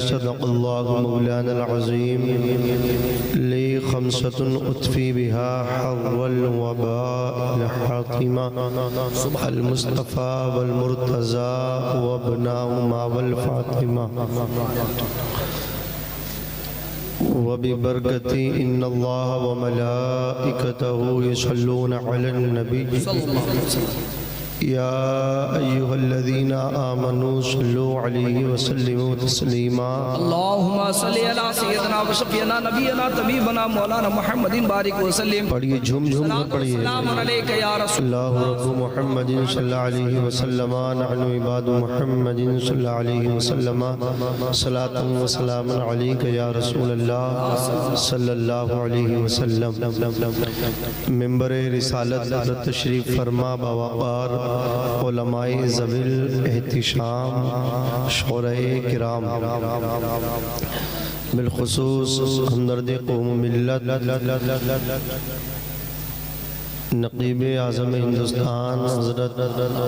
صدق الله مولانا العظيم لي خمسة أطفي بها حظ الوباء الحاطمة المصطفى والمرتضى وابناهما والفاطمة وببركتي إن الله وملائكته يصلون على النبي يا أيها الذين آمنوا صلوا عليه وسلموا تسليما اللهم صل على سيدنا وشفيعنا نبينا طبيبنا مولانا محمد بارك وسلم پڑھیے جھوم جھوم کر پڑھیے السلام علیکہ یا رسول اللہ رب محمد صلی اللہ علیہ وسلم نحن عباد محمد صلی اللہ علیہ وسلم صلاة و سلام علیک یا رسول اللہ صلی اللہ علیہ وسلم ممبر رسالت تشریف فرما بوقار علماء ذوی الاحتشام شورۂ کرام بالخصوص ہمدرد قوم ملت نقیب اعظم ہندوستان حضرت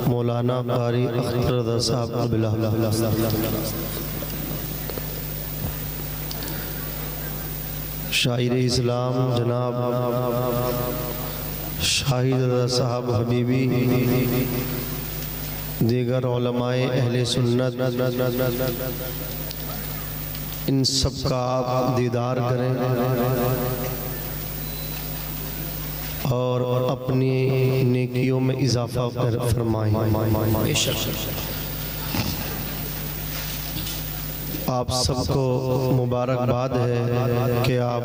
مولانا قاری اختر رضا صاحب قبلہ شاعر اسلام جناب شاہد رضا صاحب حبیبی دیگر علماء اہل سنت ان سب کا آپ دیدار کریں اور اپنی نیکیوں میں اضافہ فرمائیں آپ سب کو مبارکباد ہے کہ آپ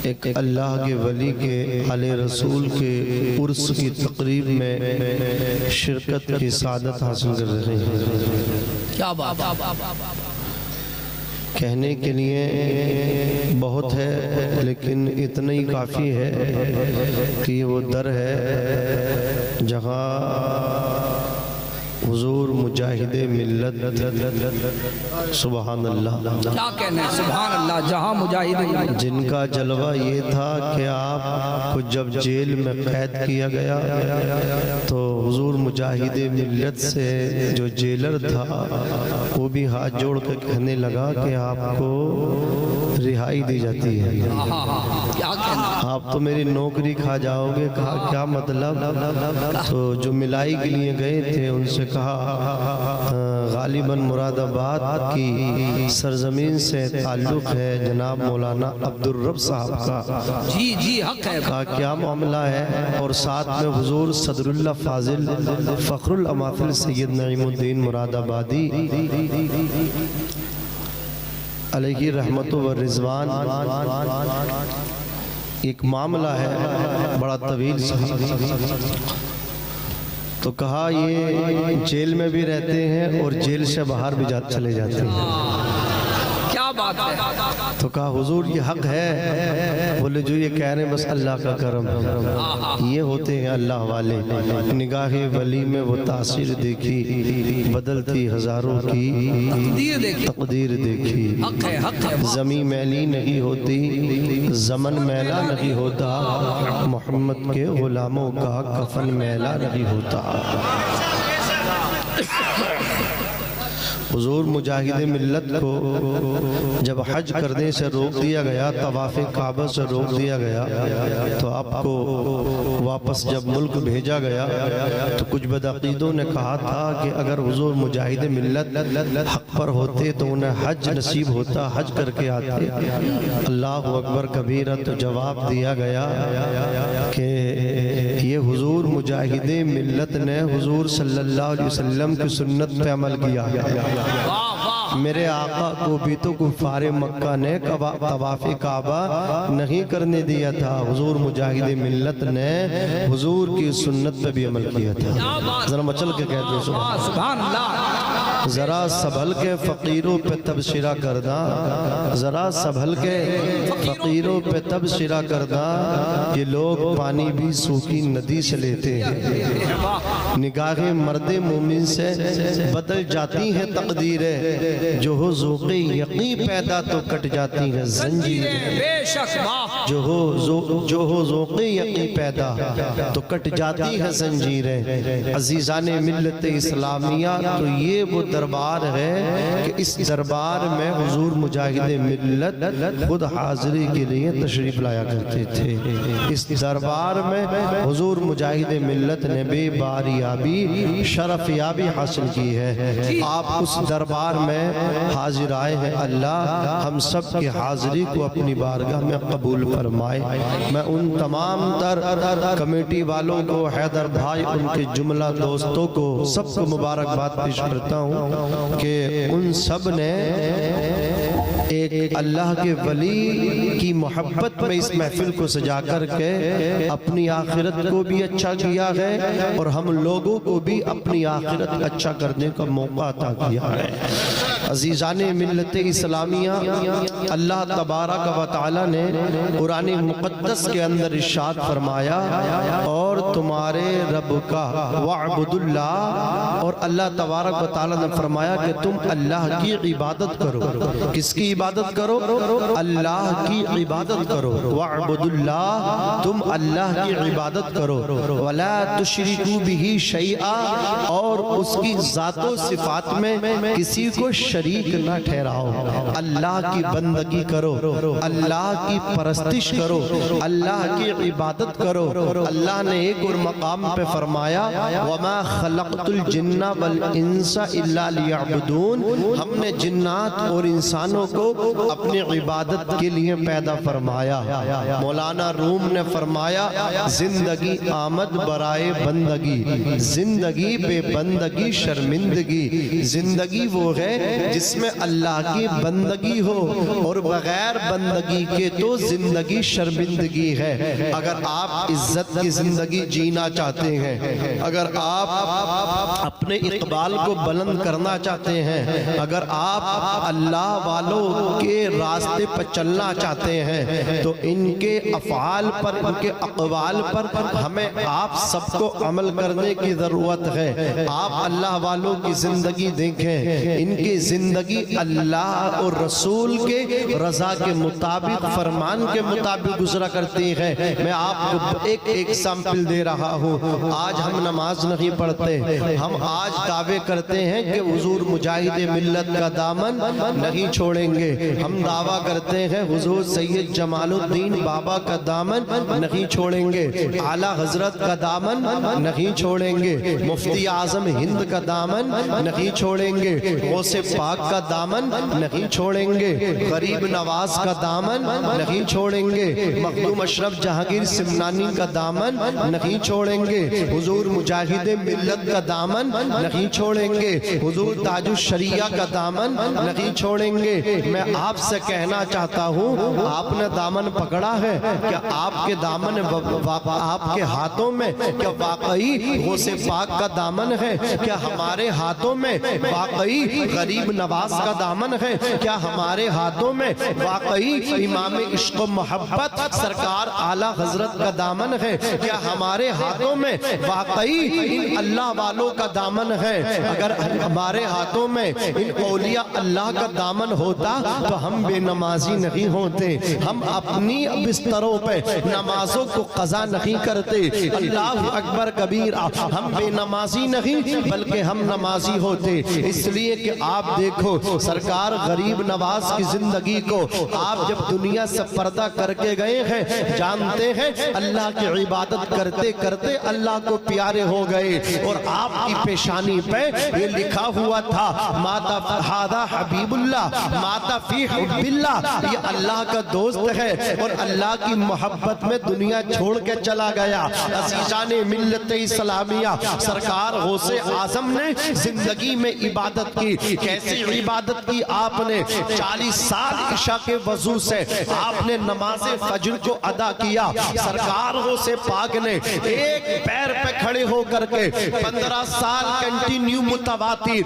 ایک اللہ کے ولی کے آل رسول کے عرس کی تقریب میں شرکت کی سعادت حاصل کر رہے ہیں کیا بات کہنے کے لیے بہت ہے لیکن اتنا ہی کافی ہے کہ یہ وہ در ہے جہاں حضور مجاہد ملت سبحان اللہ کیا کہنا ہے سبحان اللہ جہاں مجاہد جن کا جلوہ یہ تھا کہ آپ کو جب جیل میں قید کیا گیا تو حضور مجاہد ملت سے جو جیلر تھا وہ بھی ہاتھ جوڑ کے کہنے لگا کہ آپ کو رہائی دی جاتی ہے آپ تو میری نوکری کھا جاؤ گے کہا کیا مطلب تو جو ملائی کے لیے گئے تھے ان سے کہا غالباً مراد آباد کی سرزمین سے تعلق ہے جناب مولانا عبدالرب صاحب کا جی حق ہے کہا کیا معاملہ ہے اور ساتھ میں حضور صدر اللہ فاضل فخر الاماثل سید نعیم الدین مراد آبادی علیہ رحمت و رضوان ایک معاملہ ہے بڑا طویل تو کہا یہ جیل میں بھی رہتے ہیں اور جیل سے باہر بھی چلے جاتے ہیں کیا بات ہے تو کہا حضور یہ حق ہے بولے جو یہ کہہ رہے ہیں بس اللہ کا کرم یہ ہوتے ہیں اللہ والے نگاہ ولی میں وہ تاثیر دیکھی بدلتی ہزاروں کی تقدیر دیکھی زمین میلی نہیں ہوتی زمن میلا نہیں ہوتا محمد کے غلاموں کا کفن میلا نہیں ہوتا حضور مجاہد ملت کو جب حج کرنے سے روک دیا گیا طواف کعبہ سے روک دیا گیا تو آپ کو واپس جب ملک بھیجا گیا تو کچھ بدعقیدوں نے کہا تھا کہ اگر حضور مجاہد ملت حق پر ہوتے تو انہیں حج نصیب ہوتا حج کر کے آتے اللہ اکبر کبیرہ تو جواب دیا گیا کہ یہ حضور مجاہد ملت نے حضور صلی اللہ علیہ وسلم کی سنت پہ عمل کیا میرے آقا کو بھی تو کفار مکہ نے طواف کعبہ نہیں کرنے دیا تھا حضور مجاہد ملت نے حضور کی سنت پہ بھی عمل کیا تھا ذرا مچل کے کہتے ہیں سبحان اللہ ذرا سنبھل کے فقیروں پہ تبصرہ کردہ ذرا سنبھل کے فقیروں پہ تبصرہ کردہ یہ لوگ پانی بھی سوکھی ندی سے لیتے ہیں نگاہ مرد مومن سے بدل جاتی ہیں تقدیریں جو ہو ذوق یقین پیدا تو کٹ جاتی ہیں زنجیریں جو ہو ذوق یقین پیدا تو کٹ جاتی ہیں زنجیریں عزیزان ملت اسلامیہ تو یہ وہ دربار ہے کہ اس دربار میں حضور مجاہد ملت خود حاضری کے لیے تشریف لایا کرتے تھے۔ اس دربار میں حضور مجاہد ملت نے بے باریابی شرف یابی حاصل کی ہے۔ آپ اس دربار میں حاضر آئے ہیں، اللہ ہم سب کی حاضری کو اپنی بارگاہ میں قبول فرمائے۔ میں ان تمام تر کمیٹی والوں کو، حیدر بھائی، ان کے جملہ دوستوں کو، سب کو مبارکباد پیش کرتا ہوں کہ ان سب نے ایک اللہ کے ولی کی محبت میں اس محفل کو سجا کر کے اپنی آخرت کو بھی اچھا کیا ہے اور ہم لوگوں کو بھی اپنی آخرت اچھا کرنے کا موقع عطا کیا ہے۔ عزیزان ملت اسلامیہ، اللہ تبارک و تعالی نے قرآن مقدس کے اندر ارشاد فرمایا اور تمہارے رب کا وعبد اللہ، اور اللہ تبارک و تعالی نے فرمایا کہ تم اللہ کی عبادت کرو۔ کس کی عبادت کرو؟ اللہ کی عبادت کرو۔ وعبد اللہ، تم اللہ کی عبادت کرو۔ ولا تشرکوا بہ شیئا، اور اس کی ذات و صفات میں کسی کو شریک نہ ٹھہراؤ۔ اللہ کی بندگی کرو، اللہ کی پرستش کرو، اللہ کی عبادت کرو۔ اللہ نے ایک اور مقام پہ فرمایا وَمَا خَلَقْتُ الْجِنَّ وَالْإِنسَ إِلَّا لِيَعْبُدُونَ، ہم نے جنات اور انسانوں کو اپنی عبادت کے لیے پیدا فرمایا۔ مولانا روم نے فرمایا زندگی آمد برائے بندگی، زندگی بے بندگی شرمندگی۔ زندگی وہ ہے جس میں اللہ کی بندگی ہو، اور بغیر بندگی کے تو زندگی شرمندگی ہے۔ اگر آپ عزت کی زندگی جینا چاہتے ہیں، اگر آپ اپنے اقبال کو بلند کرنا چاہتے ہیں، اگر آپ اللہ والوں کے راستے پر چلنا چاہتے ہیں، تو ان کے افعال پر، ان کے اقوال پر ہمیں آپ سب کو عمل کرنے کی ضرورت ہے۔ آپ اللہ والوں کی زندگی دیکھیں، ان کی زندگی اللہ اور رسول کے رضا کے مطابق، فرمان کے مطابق گزرا کرتی ہے۔ میں آپ کو ایک ایگزامپل دے رہا ہوں۔ آج ہم نماز نہیں پڑھتے، ہم آج دعوے کرتے ہیں کہ حضور مجاہد ملت کا دامن نہیں چھوڑیں گے۔ ہم دعویٰ کرتے ہیں حضور سید جمال الدین بابا کا دامن نہیں چھوڑیں گے، اعلیٰ حضرت کا دامن نہیں چھوڑیں گے، مفتی اعظم ہند کا دامن نہیں چھوڑیں گے، غوث پاک کا دامن نہیں چھوڑیں گے، غریب نواز کا دامن نہیں چھوڑیں گے، مخدوم اشرف جہانگیر سمنانی کا دامن نہیں چھوڑیں گے، حضور مجاہد ملت کا دامن نہیں چھوڑیں گے، حضور تاج الشریعہ کا دامن نہیں چھوڑیں گے۔ میں آپ سے کہنا چاہتا ہوں، آپ نے دامن پکڑا ہے کیا؟ آپ کے دامن آپ کے ہاتھوں میں کیا واقعی غوث پاک کا دامن ہے؟ کیا ہمارے ہاتھوں میں واقعی غریب نواز کا دامن ہے؟ کیا ہمارے ہاتھوں میں واقعی امام عشق و محبت سرکار اعلیٰ حضرت کا دامن ہے؟ کیا ہمارے ہاتھوں میں واقعی ان اللہ والوں کا دامن ہے؟ اگر ہمارے ہاتھوں میں ان اولیاء اللہ کا دامن ہوتا تو ہم بے نمازی نہیں ہوتے، ہم اپنی بستروں پہ نمازوں کو قضا نہیں کرتے۔ اللہ اکبر کبیرہ، ہم بے نمازی نہیں بلکہ ہم نمازی ہوتے۔ اس لیے کہ آپ دیکھو سرکار غریب نواز کی زندگی کو آپ جب دنیا سے پردہ کر کے گئے ہیں، جانتے ہیں اللہ کی عبادت کرتے کرتے اللہ کو پیارے ہو گئے، اور آپ کی پیشانی پہ یہ لکھا ہوا تھا ماتا ہادہ حبیب اللہ ماتا فی حب اللہ، یہ اللہ کا دوست ہے اور اللہ کی محبت میں دنیا چھوڑ کے چلا گیا۔ عزیزان ملت اسلامیہ، سرکار غوث اعظم نے زندگی میں عبادت کی۔ کیسی عبادت کی آپ نے؟ 40 سال عشاء کے وضو سے آپ نے نماز فجر کو ادا کیا۔ سرکار غوث پاک نے ایک پیر پہ کھڑے ہو کر کے 15 سال کنٹینیو متواتر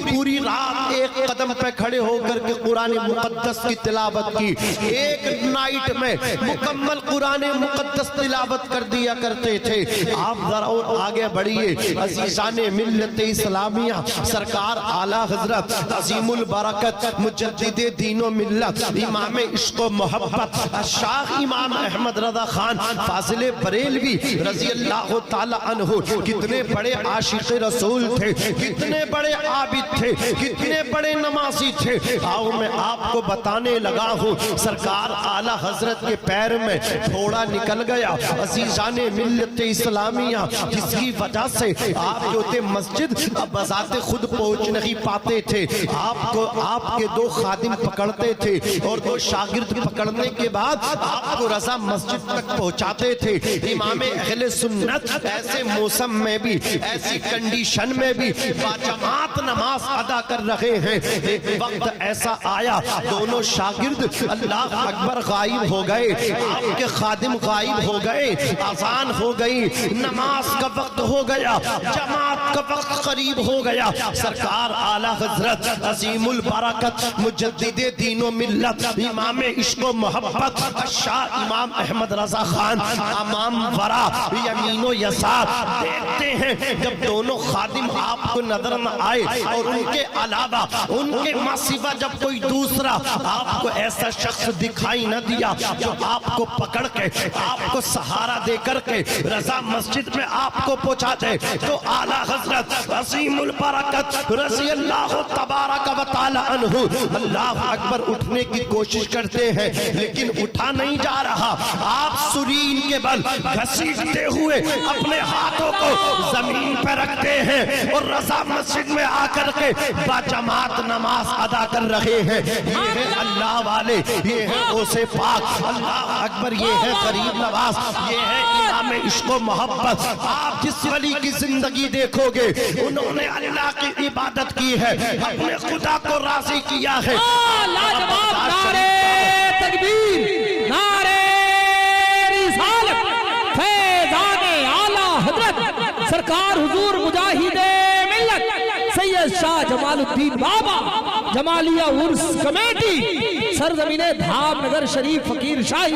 پوری رات ایک قدم پہ کھڑے ہو کر کے قرآن مقدس کی تلاوت کی. ایک نائٹ میں مکمل قرآن مقدس تلاوت کر دیا کرتے تھے. آپ ذرا اور آگے بڑھیے. عزیزان ملت اسلامیہ سرکار اعلیٰ حضرت عظیم البرکت مجدد دین و ملت امام عشق و محبت شاہ امام احمد رضا خان فاضل بریلوی رضی اللہ تعالی عنہ کتنے بڑے عاشق رسول تھے, کتنے بڑے عابد تھے, کتنے بڑے نمازی تھے. آؤ میں آپ کو بتانے لگا ہوں. سرکار اعلیٰ حضرت کے پیر میں تھوڑا نکل گیا. عزیزان ملت اسلامیہ جس کی وجہ سے آپ جو تھے مسجد بذات خود پہنچ نہیں پاتے تھے. آپ کو آپ کے دو خادم پکڑتے تھے اور دو شاگرد پکڑنے کے بعد آپ کو رضا مسجد تک پہنچاتے تھے. امام اہل سنت ایسے موسم میں بھی, ایسی کنڈیشن میں بھی باجماعت نماز ادا کر رہے ہیں. ایک وقت ایسا آیا دونوں شاگرد اللہ اکبر غائب ہو گئے, آپ کے خادم غائب ہو گئے, اذان ہو گئی, نماز کا وقت ہو گیا, جماعت کا وقت قریب ہو گیا. سرکار اعلیٰ حضرت عظیم البرکت مجدد دین و ملت امام عشق و محبت شاہ امام احمد رضا خان امام ورا یمین و یسار دیکھتے ہیں جب دونوں خادم آپ کو نظر نہ آئے اور ان کے علاوہ ان کے ماسوا جب کوئی دوسرا آپ کو ایسا شخص دکھائی نہ دیا جو آپ کو پکڑ کے آپ کو سہارا دے کر کے رضا مسجد میں آپ کو پہنچا دے, تو اعلیٰ حضرت عظیم البرکت رضی اللہ تبارک و تعالی عنہ اللہ اکبر اٹھنے کی کوشش کرتے ہیں لیکن اٹھا نہیں جا رہا. آپ سرین کے بل گھسیٹتے ہوئے اپنے ہاتھوں کو زمین پہ رکھتے ہیں اور رضا مسجد میں آ کر کے باجماعت نماز ادا کر رہے ہیں. یہ ہے اللہ والے, یہ ہے غوث پاک, اللہ اکبر, یہ ہے غریب نواز, یہ ہے امام عشق و محبت. آپ جس ولی کی زندگی دیکھو گے انہوں نے اللہ کی عبادت کی ہے, اپنے خدا کو راضی کیا ہے. لاجواب نعرے تکبیر, نعرے رسالت, فیضان اعلیٰ حضرت سرکار حضور مجاہد ملت سید شاہ جمال الدین بابا جمالیہ عرس کمیٹی سرزمین دھام نگر شریف فقیر شاہی.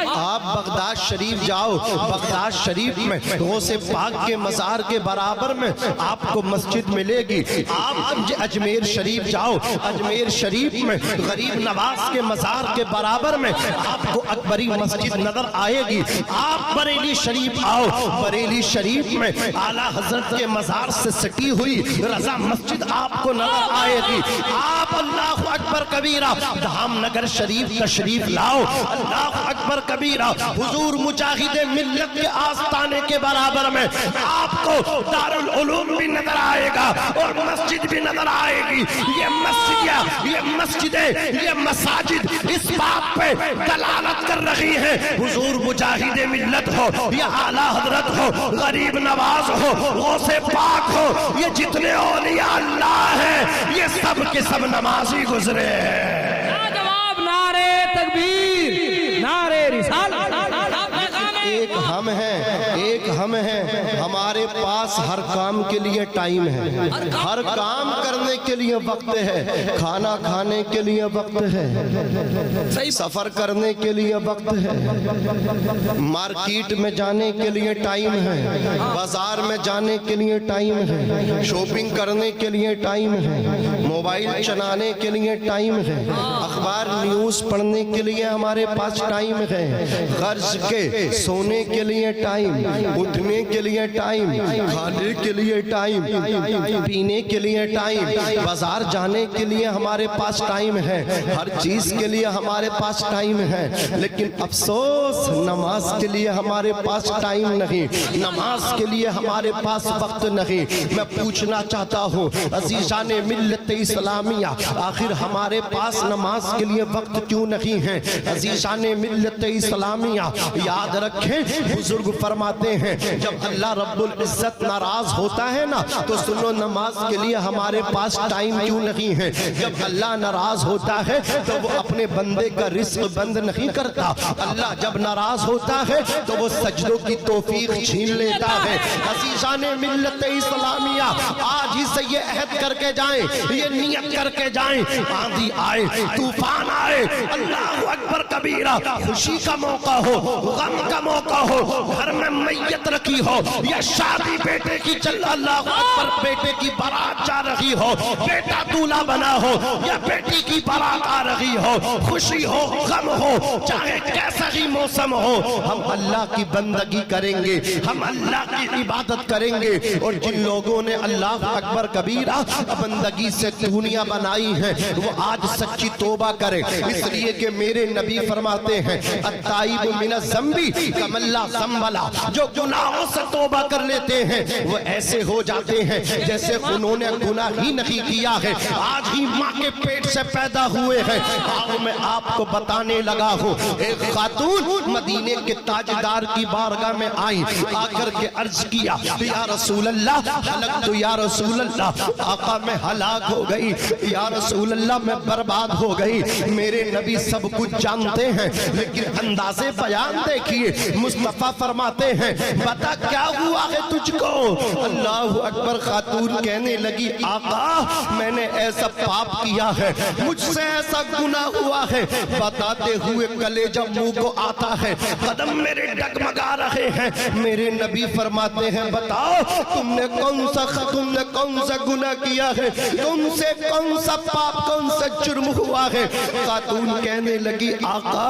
آپ بغداد شریف جاؤ, بغداد شریف میں غوث پاک کے مزار کے برابر میں آپ کو مسجد ملے گی. آپ اجمیر شریف جاؤ, اجمیر شریف میں غریب نواز کے مزار کے برابر میں آپ کو اکبری مسجد نظر آئے گی. آپ بریلی شریف آؤ, بریلی شریف میں اعلیٰ حضرت کے مزار سے سٹی ہوئی رضا مسجد آپ کو نظر آئے گی. آپ اللہ اکبر کبیرہ دھام نگر شریف تشریف لاؤ, اللہ اکبر کبیرہ حضور مجاہد ملت کے آستانے کے برابر میں آپ کو دارالعلوم بھی نظر آئے گا اور مسجد بھی نظر آئے گی. یہ مسجد, یہ مسجدیں, یہ مساجد اس بات پہ دلالت کر رہی ہیں حضور مجاہد ملت ہو یا اعلیٰ حضرت ہو, غریب نواز ہو, غوث پاک ہو, یہ جتنے اولیاء اللہ ہیں یہ سب کے سب نمازی گزرے ہیں. جواب نعرے تکبیر, نعرے رسالت. ایک ہم ہیں, ایک ہم ہیں, ہمارے پاس ہر کام کے لیے ٹائم ہے, ہر کام کرنے کے لیے وقت ہے, کھانا کھانے کے لیے وقت ہے, سفر کرنے کے لیے وقت ہے, مارکیٹ میں جانے کے لیے ٹائم ہے, بازار میں جانے کے لیے ٹائم ہے, شاپنگ کرنے کے لیے ٹائم ہے, موبائل چلانے کے لیے ٹائم ہے, اخبار نیوز پڑھنے کے لیے ہمارے پاس ٹائم ہے, غرض کے سونے کے لیے ٹائم, اٹھنے کے لیے ٹائم, کھانے کے لیے ٹائم, پینے کے لیے ٹائم, بازار جانے کے لیے ہمارے پاس ٹائم ہے, ہر چیز کے لیے ہمارے پاس ٹائم ہے. لیکن افسوس نماز کے لیے ہمارے پاس ٹائم نہیں, نماز کے لیے ہمارے پاس وقت نہیں. میں پوچھنا چاہتا ہوں عزیزان ملت اسلامیہ, آخر ہمارے پاس نماز کے لیے وقت کیوں نہیں ہے؟ عزیزان ملت اسلامیہ یاد رکھیں, بزرگ فرماتے ہیں جب اللہ رب العزت ناراض ہوتا ہے نا تو سنو نماز کے لیے ہمارے پاس ٹائم کیوں نہیں ہے. جب اللہ ناراض ہوتا ہے تو وہ اپنے بندے کا رزق بند نہیں کرتا, اللہ جب ناراض ہوتا ہے تو وہ سجدوں کی توفیق چھین لیتا ہے. عزیزان ملت اسلامیہ آج ہی سے یہ عہد کر کے جائیں, یہ نیت کر کے جائیں، آندھی آئے، طوفان آئے، اللہ اکبر کبیرہ، خوشی کا موقع ہو، غم کا موقع ہو، گھر میں میت رکھی ہو یا شادی بیٹے کی چل، اللہ اکبر، بیٹے کی بارات جا رہی ہو، بیٹا دولہا بنا ہو یا بیٹی کی بارات آ رہی ہو، خوشی ہو غم ہو، چاہے کیسا ہی موسم ہو، ہم اللہ کی بندگی کریں گے، ہم اللہ کی عبادت کریں گے۔ اور جن لوگوں نے اللہ اکبر کبیرہ بندگی سے دنیا بنائی ہے وہ آج سچی توبہ کرے، اس لیے کہ میرے نبی فرماتے ہیں التائب من الذنب کمن لا ذنب لہ، جو گناہوں سے توبہ کر لیتے ہیں وہ ایسے ہو جاتے ہیں جیسے انہوں نے گناہ ہی نہیں کیا ہے، آج ہی ماں کے پیٹ سے پیدا ہوئے ہیں۔ آؤ میں آپ کو بتانے لگا ہوں، ایک خاتون مدینے کے تاجدار کی بارگاہ میں آئی، آ کر کے عرض کیا یا رسول اللہ ہلکت یا رسول اللہ، آقا میں ہلاک ہو گئی، یا رسول اللہ میں برباد ہو گئی۔ میرے نبی سب کچھ جانتے ہیں لیکن انداز بیان دیکھیے، مصطفیٰ فرماتے ہیں بتا کیا ہوا ہے تجھ کو؟ اللہ اکبر، خاتون کہنے لگی آقا میں نے ایسا پاپ کیا ہے، مجھ سے ایسا گناہ ہوا ہے، بتاتے ہوئے کلیجہ منہ کو آتا ہے، قدم میرے ڈگمگا رہے ہیں۔ میرے نبی فرماتے ہیں بتاؤ تم نے کون سا گناہ کیا ہے، تم سے کون سا پاپ، کون سا جرم ہوا ہے؟ خاتون کہنے لگی آقا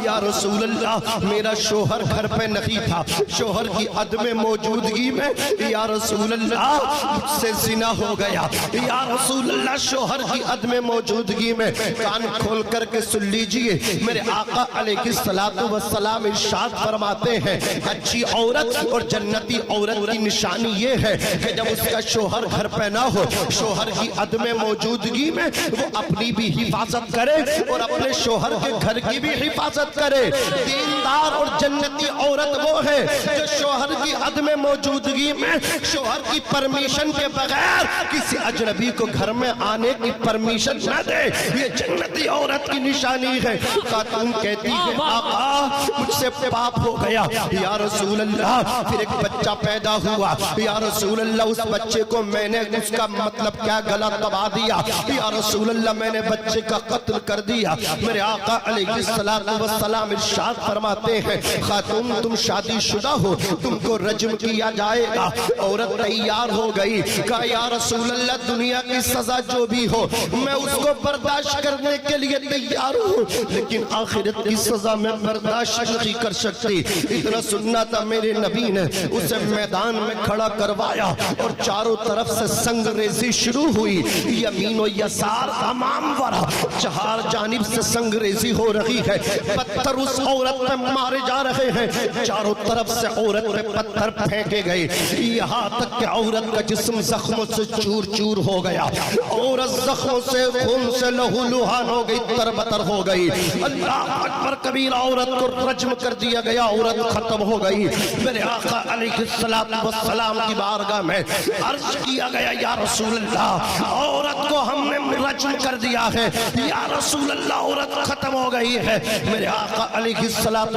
یا رسول اللہ میرا شوہر گھر پہ نہیں تھا، شوہر کی عدم موجودگی میں یا رسول اللہ مجھ سے زنا ہو گیا، یا رسول اللہ شوہر کی عدم موجودگی میں۔ کان کھول کر کے سن لیجئے، میرے آقا علیہ السلام ارشاد فرماتے ہیں اچھی عورت اور جنتی عورت کی نشانی یہ ہے کہ جب اس کا شوہر گھر پہ نہ ہو، شوہر کی عدم موجودگی میں وہ اپنی بھی حفاظت کرے اور اپنے شوہر کے گھر کی بھی حفاظت کرے۔ دیندار اور جنتی عورت وہ ہے جو شوہر کی عدم موجودگی میں شوہر کی پرمیشن کے بغیر کسی اجنبی کو گھر میں آنے کی پرمیشن نہ دے، یہ جنتی عورت کی نشانی ہے۔ خاتون کہتی ہے آقا مجھ سے پاپ ہو گیا، یا رسول اللہ پھر ایک بچہ پیدا ہوا، یا رسول اللہ اس بچے کو میں نے اس کا مطلب کیا گلا دبا دیا، یا رسول اللہ میں نے بچے کا قتل کر دیا۔ میرے آقا علیہ السلام ارشاد فرماتے ہیں خاتون تم شادی شدہ ہو، تم کو رجم کیا جائے گا۔ عورت تیار ہو گئی، کہا یا رسول اللہ دنیا کی سزا جو بھی ہو میں اس کو برداشت کرنے کے لیے تیار ہوں، لیکن آخرت کی سزا میں برداشت نہیں کر سکتی۔ اتنا سننا تھا میرے نبی نے اسے میدان میں کھڑا کروایا اور چاروں طرف سے سنگ ریزی شروع ہوئی، یمین و یسار امام ورا چہار جانب سے سنگ ریزی ہو رہی ہے، پتھر اس عورت پہ مارے جا رہے ہیں، چاروں طرف سے عورت پہ پتھر پھینکے گئے، یہاں تک کہ عورت کا جسم زخموں سے چور چور ہو گیا، عورت زخموں سے خون سے لہو لہان ہو گئی، تربتر ہو گئی۔ اللہ اکبر کبیرہ، عورت کو رجم کر دیا گیا، عورت ختم ہو گئی۔ میرے آقا علیہ السلام کی بارگاہ میں عرض کیا گیا یا رسول اللہ عورت کو ہم نے رجم کر دیا ہے، یا رسول اللہ عورت ختم ہو گئی ہے۔ میرے آقا علیہ السلام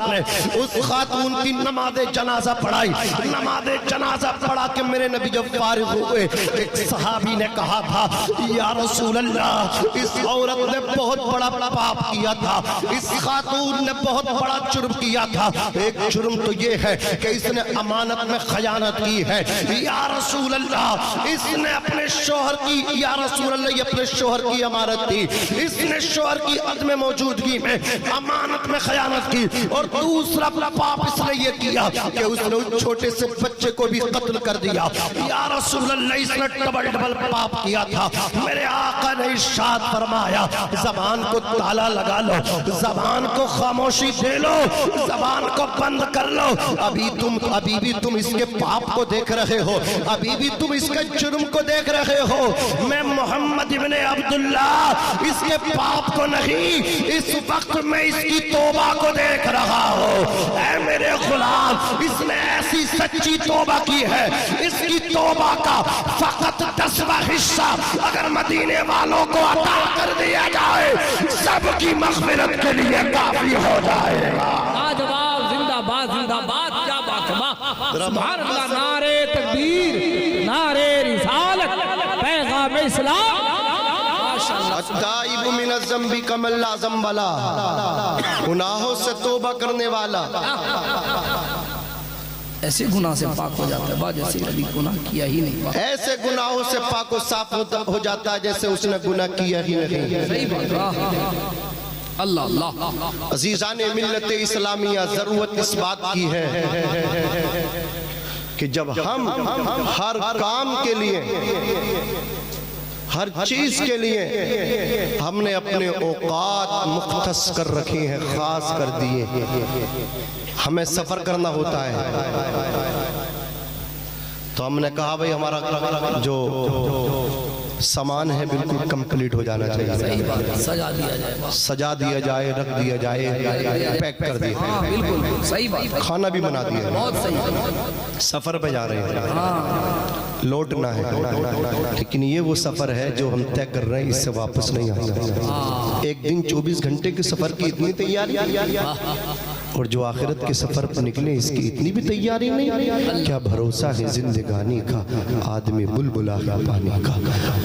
نے اس خاتون کی نماز جنازہ پڑھائی، نماز جنازہ پڑھا کہ میرے نبی جب فارغ ہوئے ایک صحابی نے کہا تھا یا رسول اللہ اس عورت نے بہت بڑا پاپ کیا تھا، اس خاتون نے بہت بڑا جرم کیا تھا، ایک جرم تو یہ ہے کہ اس نے امانت میں خیانت کی ہے، یا رسول اللہ اس نے اپنے شوہر کی، یا رسول اللہ یہ اپنے شوہر کی امانت تھی، اس نے شوہر کی عدم موجودگی میں امانت میں خیانت کی، اور دوسرا پاپ اس نے یہ کیا کہ اس نے اس چھوٹے سے بچے کو بھی قتل کر دیا، یا رسول اللہ اس نے ڈبل پاپ کیا تھا۔ میرے آقا نے ارشاد فرمایا زبان کو تالا لگا لو، زبان کو خاموشی دے لو، زبان کو بند کر لو، ابھی بھی تم اس کے پاپ کو دیکھ رہے ہو، ابھی بھی تم اس کے جرم کو دیکھ رہے ہو، میں محمد ابن عبداللہ اس کے پاپ کو نہیں، اس وقت میں اس کی توبہ کو دیکھ رہا ہوں۔ اے میرے غلام اس نے ایسی سچی توبہ کی ہے، اس کی توبہ کا فقط 10واں حصہ اگر مدینے والوں کو عطا کر دیا جائے سب کی مغفرت کے لیے کافی ہو جائے گا۔ لاجواب، زندہ باد، زندہ باد، کیا بات ہے، سبحان اللہ، نعرہ تکبیر، نعرہ رسالت، پیغام اسلام۔ التائب من الذنب کمن لا ذنب لہ، گناہوں سے توبہ کرنے والا ایسے گناہ سے پاک ہو جاتا ہے با جیسے کبھی گناہ کیا ہی نہیں. ایسے گناہوں سے پاک و صاف ہو جاتا ہے جیسے اس نے گناہ کیا ہی نہیں. صحیح بات. اللہ اللہ. عزیزان ملت اسلامیہ، ضرورت اس بات کی ہے کہ جب ہم ہر کام کے لیے، ہر چیز کے لیے ہم نے اپنے اوقات مختص کر رکھے ہیں، خاص کر دیے، ہمیں سفر کرنا ہوتا ہے تو ہم نے کہا بھئی ہمارا جو سامان ہے بالکل کمپلیٹ ہو جانا چاہیے، صحیح بات. سجا دیا جائے، سجا دیا جائے، رکھ دیا جائے، پیک کر دیا. ہاں بالکل صحیح بات. کھانا بھی بنا دیا. بہت صحیح. سفر پہ جا رہے ہیں، لوٹنا ہے، لیکن یہ وہ سفر ہے جو ہم طے کر رہے ہیں، اس سے واپس نہیں آنا. ایک دن 24 گھنٹے کے سفر کی اتنی تیاری، اور جو آخرت کے سفر پر نکلے اس کی اتنی بھی تیاری نہیں. کیا بھروسہ ہے زندگانی کا، آدمی بلبلا ہے پانی کا.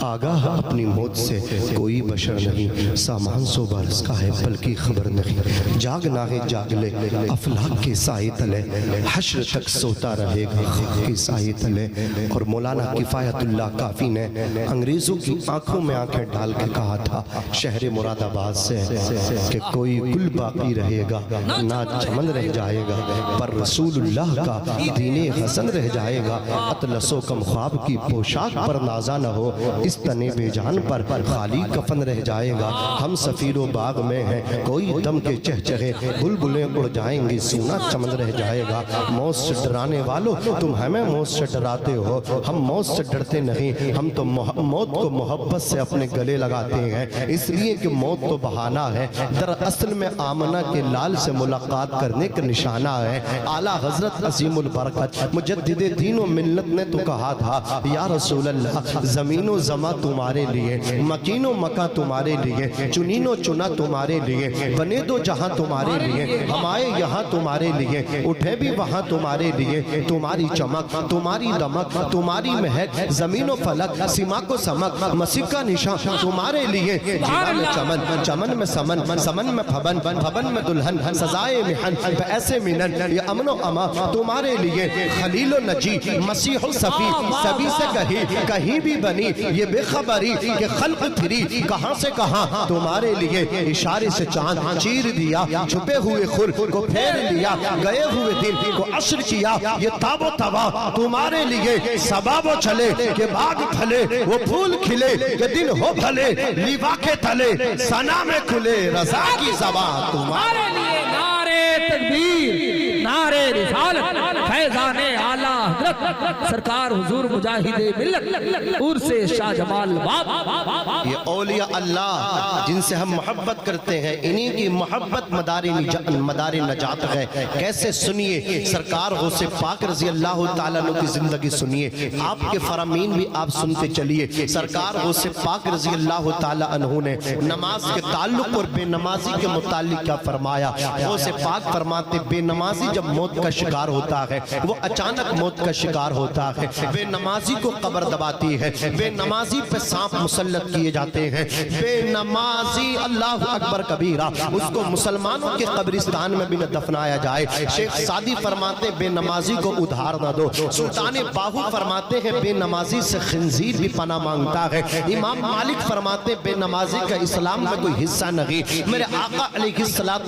آگاہ اپنی موت سے کوئی بشر نہیں، سامان 100 برس کا ہے بلکہ خبر نہیں. جاگنا ہے جاگ لے افلاک کے سائے تلے، حشر تک سوتا رہے گا خاک کے سائے تلے. اور مولانا کفایت اللہ کافی نے انگریزوں کی آنکھوں میں آنکھیں ڈال کے کہا تھا شہر مراد آباد سے کہ کوئی گل باقی رہے گا نہ چمن رہ جائے گا، پر رسول اللہ کا دین حسن رہ جائے گا. اطلس و کم خواب کی پوشاک پر نازا نہ ہو، اس تنے بے جان پر خالی کفن رہ جائے گا. ہم سفیر و باغ میں ہیں، کوئی دم کے چہچہے بلبلیں اڑ جائیں گی، سونا چمن رہ جائے گا. موت سے ڈرانے والوں تم ہمیں موت سے ڈراتے ہو، ہم موت سے ڈرتے نہیں. ہم تو موت کو محبت سے اپنے گلے لگاتے ہیں، اس لیے کہ موت تو بہانہ ہے، دراصل میں آمنہ کے لال سے ملاقات کرنے کا نشانہ ہے. اعلیٰ حضرت عظیم البرکت مجدد دین و ملت نے تو کہا تھا یا رسول اللہ زمین و زماں تمہارے لیے، مکین و مکہ تمہارے لیے، چنین و چنا تمہارے لیے، بنے دو جہاں تمہارے لیے، ہم آئے یہاں تمہارے لیے، اٹھے بھی وہاں تمہارے لیے. تمہاری چمک، تمہاری دمک، تمہاری مہک، زمین و فلک، سما کو سمک، مسیح کا نشان تمہارے لیے. جیوا میں چمن، چمن میں سمن، سمن میں پھبن، پھبن میں دلہن، سزائے محن پہ ایسے منن، یہ امن و اما تمہارے لیے. خلیل و نجی، مسیح و صفی، سبھی سے کہیں بھی بنی یہ بے خبری کہ خلق پھری کہاں سے کہاں تمہارے لیے. اشارے سے چاند چیر دیا، چھپے ہوئے خور کو پھیر لیا، گئے ہوئے دن کو عصر کیا. یہ تاب و توا تمہارے لیے، سباب و چلے کہ باغ پھلے، وہ پھول کھلے کہ دن ہو بھلے، لیوا کے تلے ثنا میں کھلے رضا کی زبان تمہارے لیے. نعرے تکبیر، نعرے رسالت، فیضان اعلیٰ حضرت سرکار حضور مجاہد ملت عرس شاہ جمال باب. یہ اولیاء اللہ جن سے ہم محبت کرتے ہیں، انہی کی محبت مدار نجات ہے. کیسے سنیے سرکار غوث پاک رضی اللہ تعالیٰ عنہ کی زندگی سنیے، آپ کے فرامین بھی آپ سنتے چلیے. سرکار غوث پاک رضی اللہ تعالیٰ عنہ نے نماز کے تعلق اور بے نمازی کے متعلق کیا فرمایا. غوث پاک فرماتے بے نمازی جب موت کا شکار ہوتا ہے، وہ اچانک موت کا شکار ہوتا ہے، بے نمازی کو قبر دباتی ہے، بے نمازی پہ سانپ مسلط کیے جاتے ہیں. بے نمازی اللہ اکبر کبیرہ اس کو مسلمانوں کے قبرستان میں بھی نہ دفنایا جائے. شیخ سعدی فرماتے بے نمازی کو ادھار نہ دو. سلطان باہو فرماتے ہیں بے نمازی سے خنزیر بھی پناہ مانگتا ہے. امام مالک فرماتے بے نمازی کا اسلام میں کوئی حصہ نہیں. میرے آقا علیہ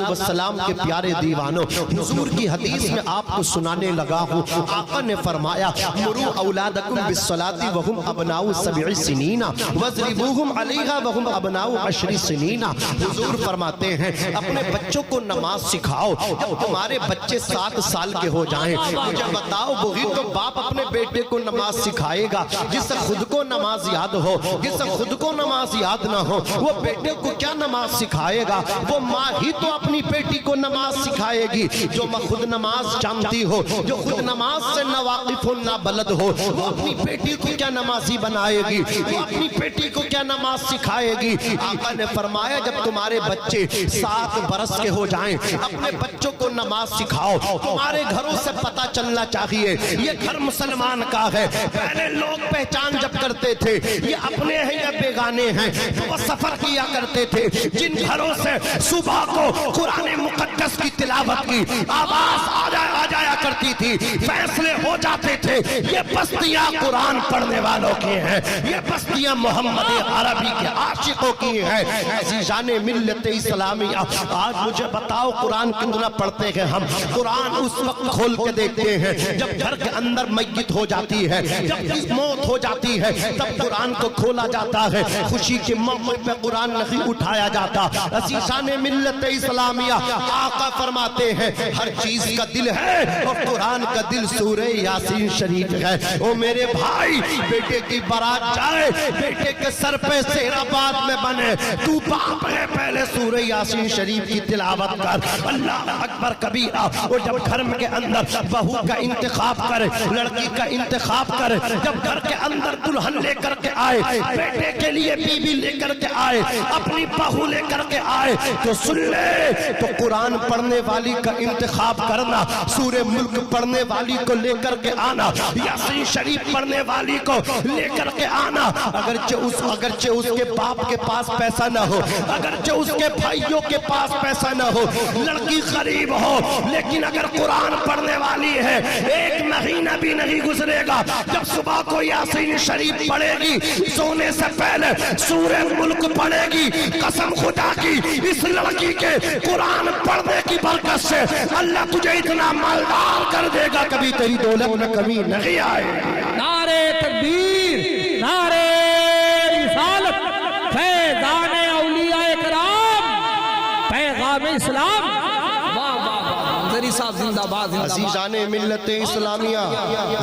السلام کے پیارے دیوانوں، حضور کی حدیث میں آپ کو سنانے لگا ہوں. آقا نے فرمایا مرو اولادکم بالصلاة وهم ابناء 7 سنین وضربوہم علیہا وهم ابناء 10 سنین. حضور فرماتے ہیں اپنے بچوں کو نماز سکھاؤ جب تمہارے بچے 7 سال کے ہو جائیں. مجھے بتاؤ وہی تو باپ اپنے بیٹے کو نماز سکھائے گا جس سے خود کو نماز یاد ہو. جس سے خود کو نماز یاد نہ ہو وہ بیٹے کو کیا نماز سکھائے گا. وہ ماں ہی تو اپنی بیٹی کو نماز سکھائے گی. جو ماں خود نماز جانتی ہو، جو خود نماز سے نہ واقف ہو نہ بلد ہو، وہ اپنی بیٹی کو کیا نمازی بنائے گی؟ وہ اپنی بیٹی کو کیا نماز سکھائے گی؟ آقا نے فرمایا جب تمہارے بچے 7 برس کے ہو جائیں اپنے بچوں کو نماز سکھاؤ۔ تمہارے گھروں سے پتہ چلنا چاہیے یہ گھر مسلمان کا ہے۔ پہلے لوگ پہچان جب کرتے تھے یہ اپنے ہیں یا بیگانے ہیں، وہ سفر کیا کرتے تھے۔ جن گھروں سے صبح کو قرآن مقدس کی تلاوت کی آواز آ جایا کرتی تھی، فیصلے ہو جاتے تھے یہ بستیاں قرآن پڑھنے والوں کی ہیں، یہ بستیاں محمد عربی کے عاشقوں کی ہیں۔ عزیزان ملت اسلامیہ، آج مجھے بتاؤ قرآن کتنا پڑھتے ہیں ہم؟ قرآن اس وقت کھول کے دیکھتے ہیں جب گھر کے اندر میت ہو جاتی ہے، جب موت ہو جاتی ہے تب قرآن کو کھولا جاتا ہے۔ خوشی کے موقع پہ قرآن نہیں اٹھایا جاتا۔ عزیزان ملت اسلامیہ، آقا فرماتے ہیں ہر چیز کا دل ہے اور قرآن کا دل سورہ یاسین شریف ہے۔ او میرے بھائی، بیٹے کی بارات جائے، بیٹے کے سر پہ سہرا باد میں بنے، تو باپ ہے پہلے سورہ یاسین شریف کی تلاوت کر۔ اللہ اکبر کبیرہ۔ اور جب گھر کے اندر بہو کا انتخاب کرے، لڑکی کا انتخاب کرے، جب گھر کے اندر دلہن لے کر کے آئے، بیٹے کے لیے بیوی لے کر کے آئے، اپنی بہو لے کر کے آئے، تو سن لے، تو قرآن پڑھنے والی کا انتخاب کرنا، سورہ ملک پڑھنے والی کو لے کر کے آنا، یاسین شریف پڑھنے والی کو لے کر کے آنا۔ اگرچہ اس کے باپ کے پاس پیسہ نہ ہو، اگرچہ اس کے بھائیوں کے پاس پیسہ نہ ہو، لڑکی غریب ہو، لیکن اگر قرآن پڑھنے والی ہے 1 مہینہ بھی نہیں گزرے گا جب صبح کو یاسین شریف پڑھے گی، سونے سے پہلے سورہ ملک پڑھے گی، قسم خدا کی اس لڑکی کے قرآن پڑھنے کی برکت سے اللہ تجھے اتنا مالدار کر دے گا کبھی تیری دولت میں کمی نہیں آئے۔ نعرہ تکبیر، نعرہ رسالت، فیضان اولیاء کرام، پیغام اسلام۔ صاحب زندہ باد۔ عزیزان ملت اسلامیہ،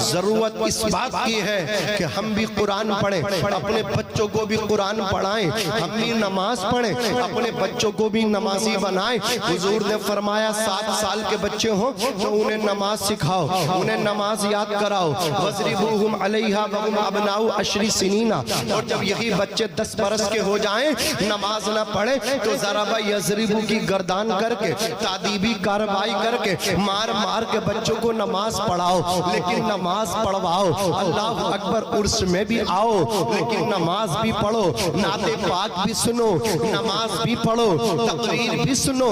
ضرورت اس بات کی ہے کہ ہم بھی قرآن پڑھیں، اپنے بچوں کو بھی قرآن پڑھائیں، ہم بھی نماز پڑھیں، اپنے بچوں کو بھی نمازی بنائیں۔ حضور نے فرمایا 7 سال کے بچے ہوں تو انہیں نماز سکھاؤ، انہیں نماز یاد کراؤ۔ وَضْرِبُوهُمْ عَلَيْهَا وَهُمْ أَبْنَاءُ 10 سِنِينَ۔ اور جب یہی بچے 10 برس کے ہو جائیں نماز نہ پڑھیں تو ضربَ یضرب کی گردان کر کے تعدیبی کارروائی کر کے مار مار کے بچوں کو نماز پڑھاؤ، لیکن نماز پڑھواؤ۔ اللہ اکبر، عرس میں بھی آؤ لیکن نماز بھی پڑھو، نعت پاک بھی سنو، نماز بھی پڑھو، تقریر بھی سنو،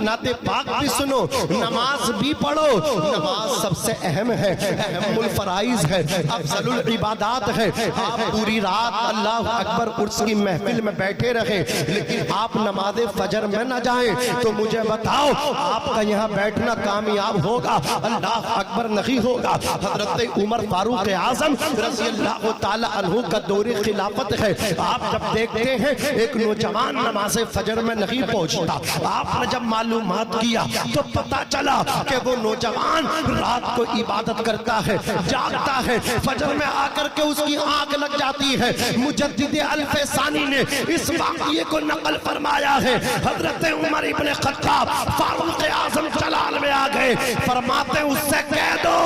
نعت پاک بھی سنو، نماز بھی پڑھو۔ نماز سب سے اہم ہے، اہم الفرائض ہے، افضل العبادات ہے۔ آپ پوری رات اللہ اکبر عرس کی محفل میں بیٹھے رہیں لیکن آپ نماز فجر میں نہ جائیں تو مجھے بتاؤ آپ کا یہاں بیٹھنا کامیاب ہوگا؟ اللہ اکبر نہیں ہوگا۔ حضرت عمر فاروق اعظم رضی اللہ تعالی عنہ کا دور خلافت ہے۔ آپ جب دیکھتے ہیں ایک نوجوان نماز فجر میں نہیں پہنچتا، آپ نے جب معلومات کیا تو پتا چلا کہ وہ نوجوان رات کو عبادت کرتا ہے، جاگتا ہے، فجر میں آ کر کے اس کی آنکھ لگ جاتی ہے۔ مجدد الف ثانی نے اس واقعے کو نقل فرمایا ہے۔ حضرت عمر ابن خطاب فاروق اعظم جلال میں آ گئے، فرماتے اس سے کہہ دو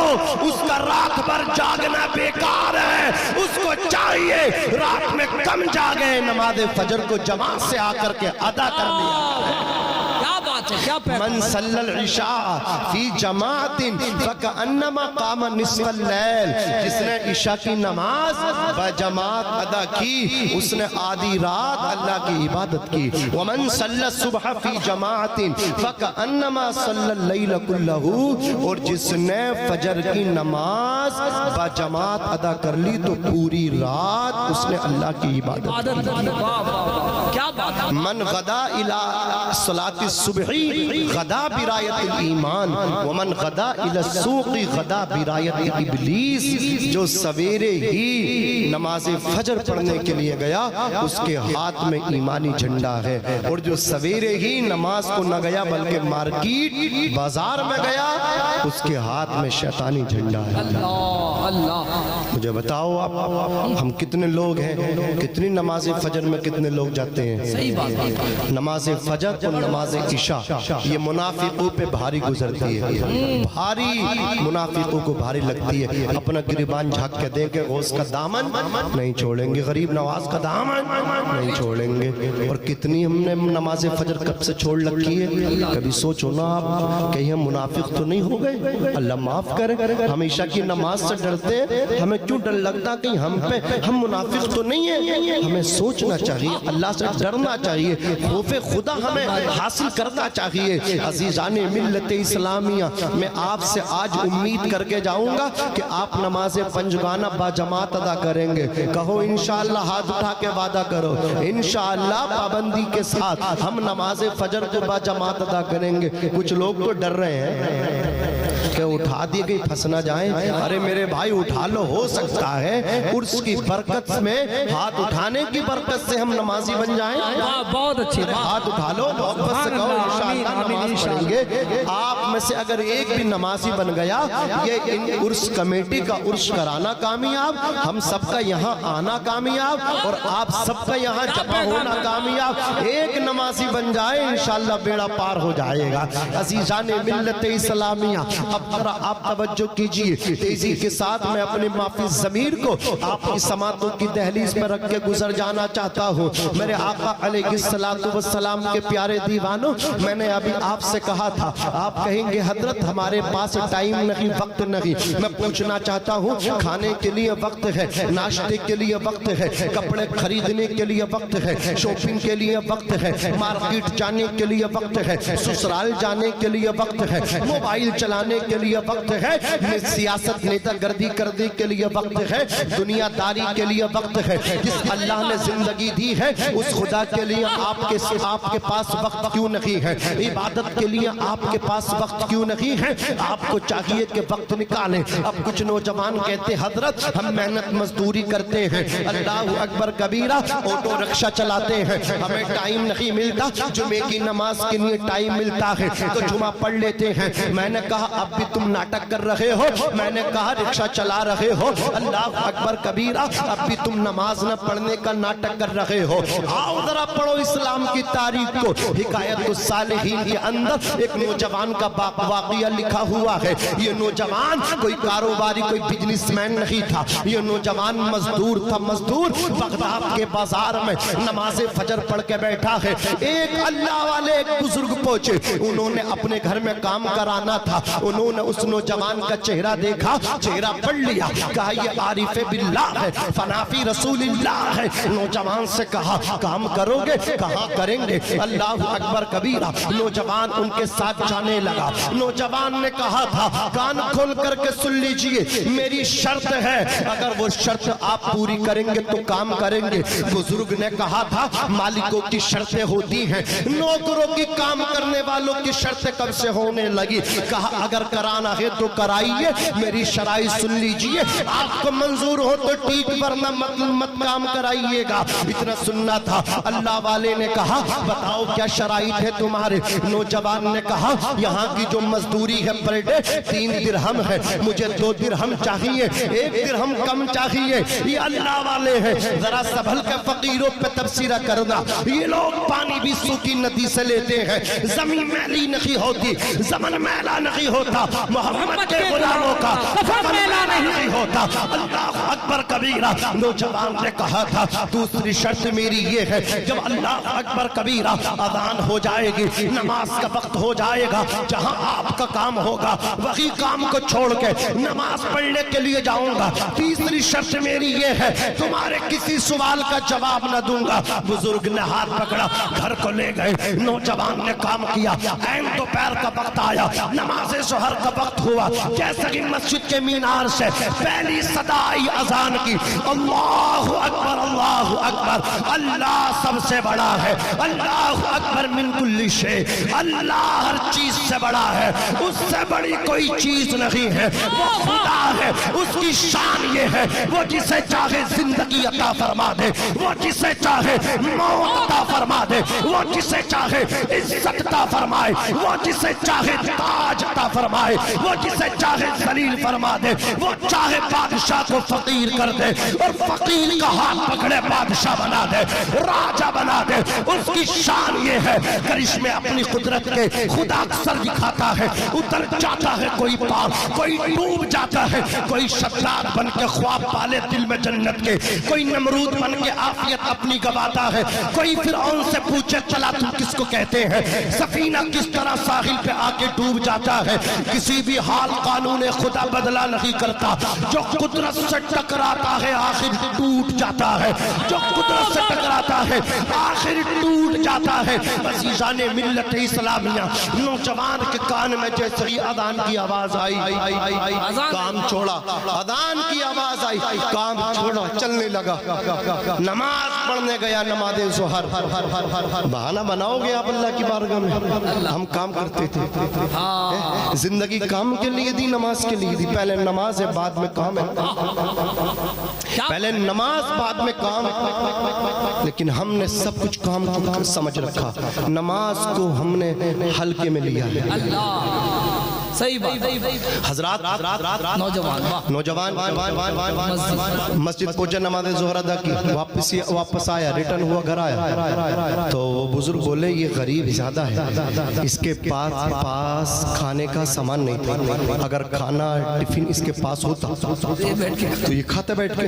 اس کا رات بھر جاگنا بیکار ہے، اس کو چاہیے رات میں کم جاگے، نماز فجر کو جماعت سے آ کر کے ادا کر لیا۔ من صلی العشاء فی جماعت فکأنما قام نصف اللیل، جس نے عشاء کی نماز بجماعت ادا کی اس نے آدھی رات اللہ کی عبادت کی۔ ومن صلی الصبح فی جماعت فکأنما صلی اللیل کلہ، اور جس نے فجر کی نماز بجماعت ادا کر لی تو پوری رات اس نے اللہ کی عبادت کی۔ من غدا الی صلاۃ الصبح غدا برایت الایمان ومن غدا الی السوق غدا برایت ابلیس، جو سویرے ہی نماز فجر پڑھنے کے لیے گیا اس کے ہاتھ میں ایمانی جھنڈا ہے، اور جو سویرے ہی نماز کو نہ گیا بلکہ مارکیٹ بازار میں گیا اس کے ہاتھ میں شیطانی جھنڈا ہے۔ مجھے بتاؤ آپ ہم کتنے لوگ ہیں، کتنی نماز فجر میں کتنے لوگ جاتے ہیں؟ نماز فجر اور نماز عشاء یہ منافقوں پہ بھاری گزرتی ہے، بھاری منافقوں کو بھاری لگتی ہے۔ اپنا گریبان جھاک کے دیکھیں، غوث کا دامن نہیں چھوڑیں گے، غریب نواز کا دامن نہیں چھوڑیں گے۔ اور کتنی ہم نے نماز فجر کب سے چھوڑ رکھی ہے، کبھی سوچو نا آپ کہیں ہم منافق تو نہیں ہو گئے؟ اللہ معاف کرے، ہمیشہ کی نماز سے ڈرتے ہیں، ہمیں کیوں ڈر لگتا کہ ہم منافق تو نہیں ہیں؟ ہمیں سوچنا چاہیے، اللہ سے ڈرنا چاہیے، خوف خدا ہمیں حاصل کرنا چاہیے۔ عزیزان ملت اسلامیہ، میں آپ سے آج امید کر کے جاؤں گا کہ آپ نماز پنجگانہ با جماعت ادا کریں گے۔ کہو انشاءاللہ، ہاتھ اٹھا کے وعدہ کرو، انشاءاللہ پابندی کے ساتھ ہم نماز فجر کو با جماعت ادا کریں گے۔ کچھ لوگ تو ڈر رہے ہیں کہ اٹھا دی گئی پھنس نہ جائیں۔ ارے میرے بھائی اٹھا لو، ہو سکتا ہے عرس کی برکت میں، ہاتھ اٹھانے کی برکت سے ہم نمازی بن جائیں۔ بہت اچھی بات، ہاتھ اٹھا لو، محبت سے کہو انشاءاللہ نماز پڑھیں گے۔ آپ میں سے اگر ایک بھی نمازی بن گیا، یہ ان عرس کمیٹی کا عرس کرانا کامیاب، ہم سب کا یہاں آنا کامیاب، اور آپ سب کا یہاں جمع ہونا کامیاب۔ ایک نمازی بن جائے انشاءاللہ بیڑا پار ہو جائے گا۔ عزیزان ملت اسلامیہ، اب ذرا آپ توجہ کیجئے، تیزی کے ساتھ میں اپنے معافی ضمیر کو آپ کی سماعتوں کی دہلیز پر رکھ کے گزر جانا چاہتا ہوں۔ میرے آقا علیہ السلام کے پیارے دیوانوں، میں نے ابھی آپ سے کہا تھا، آپ کہیں گے حضرت ہمارے پاس ٹائم نہیں، وقت نہیں۔ میں پوچھنا چاہتا ہوں، کھانے کے لیے وقت ہے، ناشتے کے لیے وقت ہے، کپڑے خریدنے کے لیے وقت ہے، شاپنگ کے لیے وقت ہے، مارکیٹ جانے کے لیے وقت ہے، سسرال جانے کے لیے وقت ہے، موبائل چلانے کے لیے وقت ہے، سیاست نیتا گردی کرنے کے لیے وقت ہے، دنیا داری کے لیے وقت ہے۔ جس اللہ نے زندگی دی ہے اس خدا کے لیے آپ کے پاس وقت کیوں نہیں ہے؟ عبادت کے لیے آپ کے پاس وقت کیوں نہیں ہے؟ آپ کو چاہیے کہ وقت نکالیں۔ اب کچھ نوجوان کہتے حضرت ہم محنت مزدوری کرتے ہیں، اللہ اکبر کبیرہ، آٹو رکشہ چلاتے ہیں، ہمیں ٹائم نہیں ملتا، جمعے کی نماز کے لیے ٹائم ملتا ہے تو جمعہ پڑھ لیتے ہیں۔ میں نے کہا اب بھی تم ناٹک کر رہے ہو، میں نے کہا رکشہ چلا رہے ہو، اللہ اکبر کبیرہ، اب بھی تم نماز نہ پڑھنے کا ناٹک کر رہے ہو۔ آؤ ذرا پڑھو اسلام کی تاریخ کو۔ حکایت الصالحین کے اندر ایک نوجوان کا واقعہ لکھا ہوا ہے۔ یہ نوجوان کوئی کاروباری، کوئی بزنس مین نہیں تھا، یہ نوجوان مزدور تھا، مزدور بغداد کے بازار میں نماز فجر پڑھ کے بیٹھا ہے۔ ایک اللہ والے ایک بزرگ پہنچے، انہوں نے اپنے گھر میں کام کرانا تھا، انہوں نے اس نوجوان کا چہرہ دیکھا، چہرہ پڑھ لیا، کہا یہ عارف باللہ ہے، فنافی رسول اللہ ہے۔ نوجوان سے کہا کام کرو گے؟ کہاں کریں گے؟ اللہ اکبر کبیرہ۔ نوجوان ان کے ساتھ جانے لگا۔ نوجوان نے کہا تھا کان کھول کر کے سن لیجئے، میری شرط ہے، اگر وہ شرط آپ پوری کریں گے تو کام کریں گے۔ بزرگ نے کہا تھا مالکوں کی شرطیں ہوتی ہیں، نوکروں کی، کام کرنے والوں کی شرطیں کب سے ہونے لگی؟ کہا اگر کرانا ہے تو کرائیے، میری شرائط سن لیجئے، آپ کو منظور ہو تو ٹھیک، ورنہ مت کام کرائیے گا۔ اتنا سننا تھا۔ اللہ والے نے کہا بتاؤ کیا شرائط ہے تمہارے؟ نوجوان نے کہا یہاں کی جو مزدوری ہے پر ڈے 3 درہم ہے، مجھے 2 درہم چاہیے، 1 درہم کم چاہیے۔ یہ اللہ والے ہیں، ذرا سنبھل کے فقیروں پہ تبصرہ کرنا۔ یہ لوگ پانی بھی سوکی ندی سے لیتے ہیں، زمین میلی نہیں ہوتی، زمن میلا نہیں ہوتا، محمد کے غلاموں کا زمن میلا نہیں ہوتا۔ اللہ اکبر کبیرہ۔ نوجوان نے کہا تھا دوسری شرط میری یہ ہے، جب اللہ اکبر کبیرہ اذان ہو جائے گی، نماز کا وقت ہو جائے گا، جہاں آپ کا کام ہوگا وہی کام کو چھوڑ کے نماز پڑھنے کے لیے جاؤں گا۔ تیسری شرط میری یہ ہے تمہارے کسی سوال کا جواب نہ دوں گا۔ بزرگ نے ہاتھ پکڑا، گھر کو لے گئے۔ نوجوان نے کام کیا، عین دوپہر کا وقت آیا، نماز ظہر کا وقت ہوا، جیسے کہ مسجد کے مینار سے پہلی صدا آئی اذان کی، اللہ اکبر اللہ اکبر، اللہ سب سے بڑا ہے، اللہ اکبر من کل شیء، اللہ ہر چیز سے بڑا ہے، اس سے بڑی کوئی چیز نہیں ہے، وہ خدا ہے، اس کی شان یہ ہے وہ جسے چاہے زندگی عطا فرما دے، وہ جسے چاہے موت عطا فرما دے، وہ جسے چاہے عزت عطا فرمائے، وہ جسے چاہے تاج عطا فرمائے، وہ جسے چاہے ذلیل فرما دے، وہ چاہے بادشاہ کو فقیر فقیر کر دے اور فقیر کا ہاتھ پکڑے بادشاہ بنا دے، راجہ بنا دے۔ اس کی شان یہ ہے کرشمے اپنی قدرت کے خدا اکثر دکھاتا ہے، اتر جاتا ہے کوئی پار، کوئی ڈوب جاتا ہے، کوئی شداد بن کے خواب پالے دل میں جنت کے، کوئی نمرود بن کے عافیت اپنی گواتا ہے، کوئی فرعون سے پوچھے چلا تم کس کو کہتے ہیں، سفینہ کس طرح ساحل پہ آ کے ڈوب جاتا ہے۔ کسی بھی حال قانون خدا بدلا نہیں کرتا، جو قدرت سے ٹکراتا ہے آخر ٹوٹ جاتا ہے، جو قدرت سے ٹکراتا ہے آخر ٹوٹ جاتا ہے۔ عزیزان ملت اسلامیہ، نوجوان کے کان میں جیسے ہی اذان کی آواز آئی کام چھوڑا، اذان کی آواز آئی کام چھوڑا، چلنے لگا، نماز پڑھنے گیا، نماز ظہر۔ بہانہ بناؤ گے آپ اللہ کی بارگاہ میں؟ ہم کام کرتے تھے، زندگی کام کے لیے دی، نماز کے لیے دی۔ پہلے نماز ہے بعد میں کام ہے، پہلے نماز بعد میں کام ہے، لیکن ہم نے سب کچھ کام کو سمجھ رکھا، نماز کو ہم نے ہلکے میں لیا ہے۔ صحیح بات حضرات، نوجوان مسجد پہنچا، نماز ظہر ادا کی، واپس آیا، ریٹرن ہوا، گھر آیا تو وہ بزرگ بولے یہ غریب زیادہ ہے، اس کے پاس کھانے کا سامان نہیں تھا، اگر کھانا ٹفن اس کے پاس ہوتا تو یہ کھاتا بیٹھ کے۔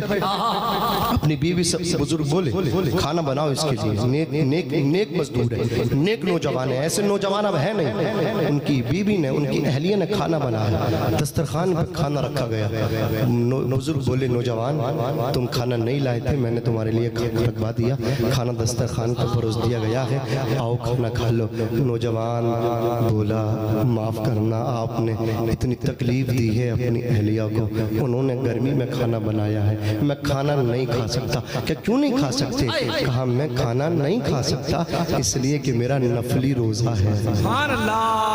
اپنی بیوی سے بزرگ بولے کھانا بناؤ اس کے لیے، نیک مزدور ہے، نیک نوجوان ہے، ایسے نوجوان اب ہے نہیں۔ ان کی بیوی نے، ان کی اہلیہ نے کھانا بنایا، دسترخوان پہ کھانا رکھا گیا۔ بزرگ بولے نوجوان تم کھانا نہیں لائے تھے، میں نے تمہارے لیے کھانا رکھوا دیا، کھانا دسترخوان پہ پروس دیا گیا ہے، آؤ کھانا کھا لو۔ نوجوان بولا معاف کرنا، آپ نے اتنی تکلیف دی ہے اپنی اہلیہ کو، انہوں نے گرمی میں کھانا بنایا ہے، میں کھانا نہیں کھا سکتا۔ کہ کیوں نہیں کھا سکتے؟ کہا میں کھانا نہیں کھا سکتا اس لیے کہ میرا نفلی روزہ ہے،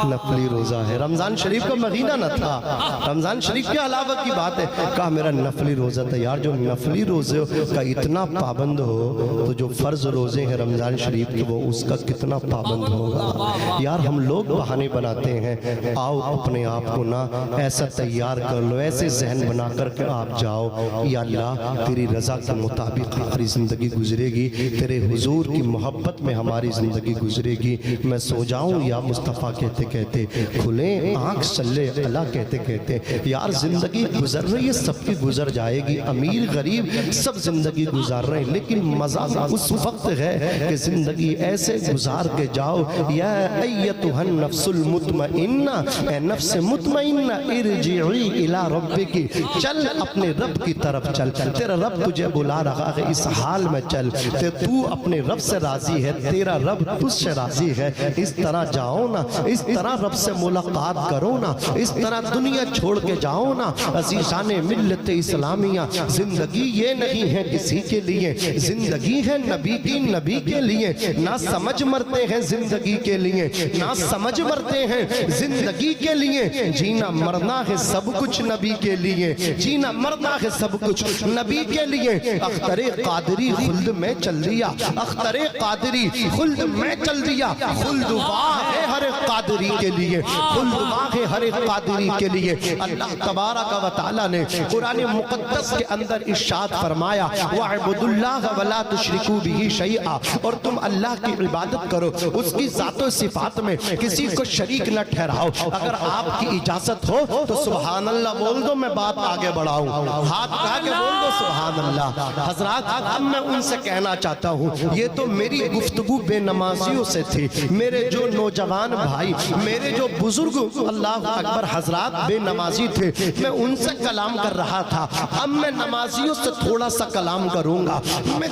نفلی روزہ ہے۔ رمضان شریف کا مہینہ نہ تھا، رمضان شریف کے علاوہ کی بات ہے۔ کہا میرا نفلی روزہ تھا۔ یار جو نفلی روزے کا اتنا پابند ہو تو جو فرض روزے ہیں رمضان شریف کے وہ اس کا کتنا پابند ہوگا۔ یار ہم لوگ بہانے بناتے ہیں، آؤ اپنے آپ کو نہ ایسا تیار کر لو، ایسے ذہن بنا کر کے آپ جاؤ یا اللہ تیری رضا کے مطابق ہماری زندگی گزرے گی، تیرے حضور کی محبت میں ہماری زندگی گزرے گی۔ میں سو جاؤں یا مصطفیٰ کہتے کہتے، کھلیں آنکھ صلی اللہ کہتے کہتے۔ یار زندگی گزر رہی ہے، سب کی گزر جائے گی، امیر غریب سب زندگی گزار رہے ہیں، لیکن مزہ اس وقت ہے کہ زندگی ایسے گزار کے جاؤ۔ یا ایتھا النفس المطمئنہ، اے نفس مطمئنہ، ارجعی الی ربک، چل اپنے رب کی طرف چل، تیرا رب تجھے بلا رہا ہے، اس حال میں چل، تو اپنے رب سے راضی ہے، تیرا رب تجھ سے راضی ہے۔ اس طرح جاؤ نا، اس طرح رب سے ملاقات کرو نا، اس طرح دنیا چھوڑ کے جاؤ نا۔ عزیزان ملت اسلامیہ، زندگی یہ نہیں ہے کسی کے لیے، زندگی ہے نبی کی، نبی کے لیے۔ نہ سمجھ مرتے ہیں زندگی کے لیے، نہ سمجھ مرتے ہیں زندگی کے لیے، جینا مرنا ہے سب کچھ نبی کے لیے، جینا مرنا ہے سب کچھ نبی کے لیے۔ اختر قادری خلد میں چل دیا، اختر قادری خلد میں چل دیا، خلد واہ ہے ہر قادری کے لیے، خلد واہ ہے ہر قادری کے لیے۔ اللہ تبارک و تعالی نے قرآن مقدس کے اندر ارشاد فرمایا وَاعْبُدُوا اللَّهَ وَلَا تُشْرِكُوا بِهِ شَيْئًا، اور تم اللہ کی عبادت کرو، اس کی ذات و صفات میں کسی کو شریک نہ ٹھہراؤ۔ اگر آپ کی اجازت ہو تو سبحان اللہ بول دو، میں بات آگے بڑھاؤں، ہاتھ اٹھا کے بول دو سبحان اللہ۔ حضرات اب میں ان سے کہنا چاہتا ہوں، یہ تو میری گفتگو بے نمازیوں سے تھی، میرے جو نوجوان بھائی، میرے جو بزرگ اللہ اکبر حضرات بے نمازی تھے، میں ان سے کلام کر رہا تھا۔ اب میں نمازیوں سے تھوڑا سا کلام کروں گا، میں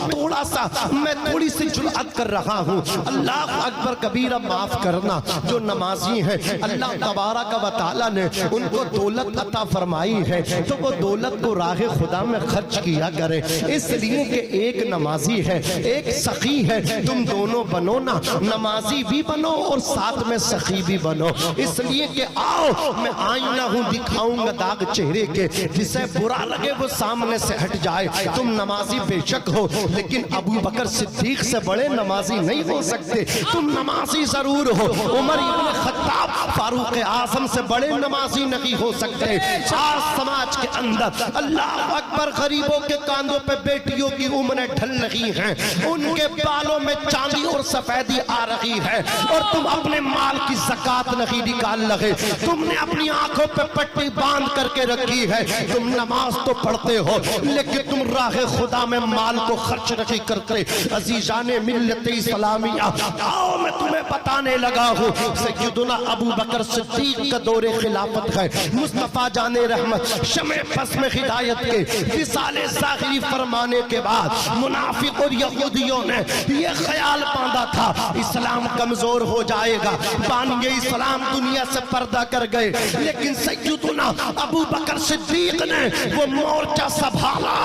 تھوڑی سی جرأت کر رہا ہوں۔ اللہ اکبر کبیرہ معاف کرنا، جو نمازی ہیں اللہ تبارک و تعالی نے ان کو دولت عطا فرمائی ہے تو وہ دولت کو راہ خدا میں خرچ کیا کرے، اس لیے کہ ایک نمازی ہے ایک سخی ہے، تم دونوں بنو نا، نمازی بھی بنو اور ساتھ میں سخی بھی بنو، اس لیے کہ آؤ میں آئینہ ہوں، دکھاؤں گا داغ چہرے کے، جسے برا لگے وہ سامنے سے ہٹ جائے۔ تم نمازی بے شک ہو لیکن ابو بکر صدیق سے بڑے نمازی نہیں ہو سکتے، تم نمازی ضرور ہو، عمر ابن خطاب فاروق اعظم سے بڑے نمازی نہیں ہو سکتے۔ آج سماج کے اندر اللہ پر غریبوں کے کاندھوں پہ بیٹیوں کی عمریں ڈھل رہی ہیں، ان کے بالوں میں چاندی اور سفیدی آ رہی ہے، اور تم اپنے مال کی زکات نہیں نکال لگے، تم نے اپنی آنکھوں پہ پٹی باندھ کر کے رکھی ہے، تم نماز تو پڑھتے ہو لیکن تم راہ خدا میں مال کو خرچ نہیں کرتے۔ عزیزان ملت اسلامیہ، آؤ میں تمہیں بتانے لگا ہوں، سیدنا ابو بکر صدیق کا دور خلافت ہے، مصطفیٰ جان رحمت شمع پسم ہدایت کے وصال ظاہری فرمانے کے بعد منافق اور یہودیوں نے یہ خیال باندھا تھا اسلام کمزور ہو جائے گا، بانیے اسلام دنیا سے پردہ کر گئے، لیکن سیدنا ابو بکر صدیق نے وہ مورچہ سنبھالا،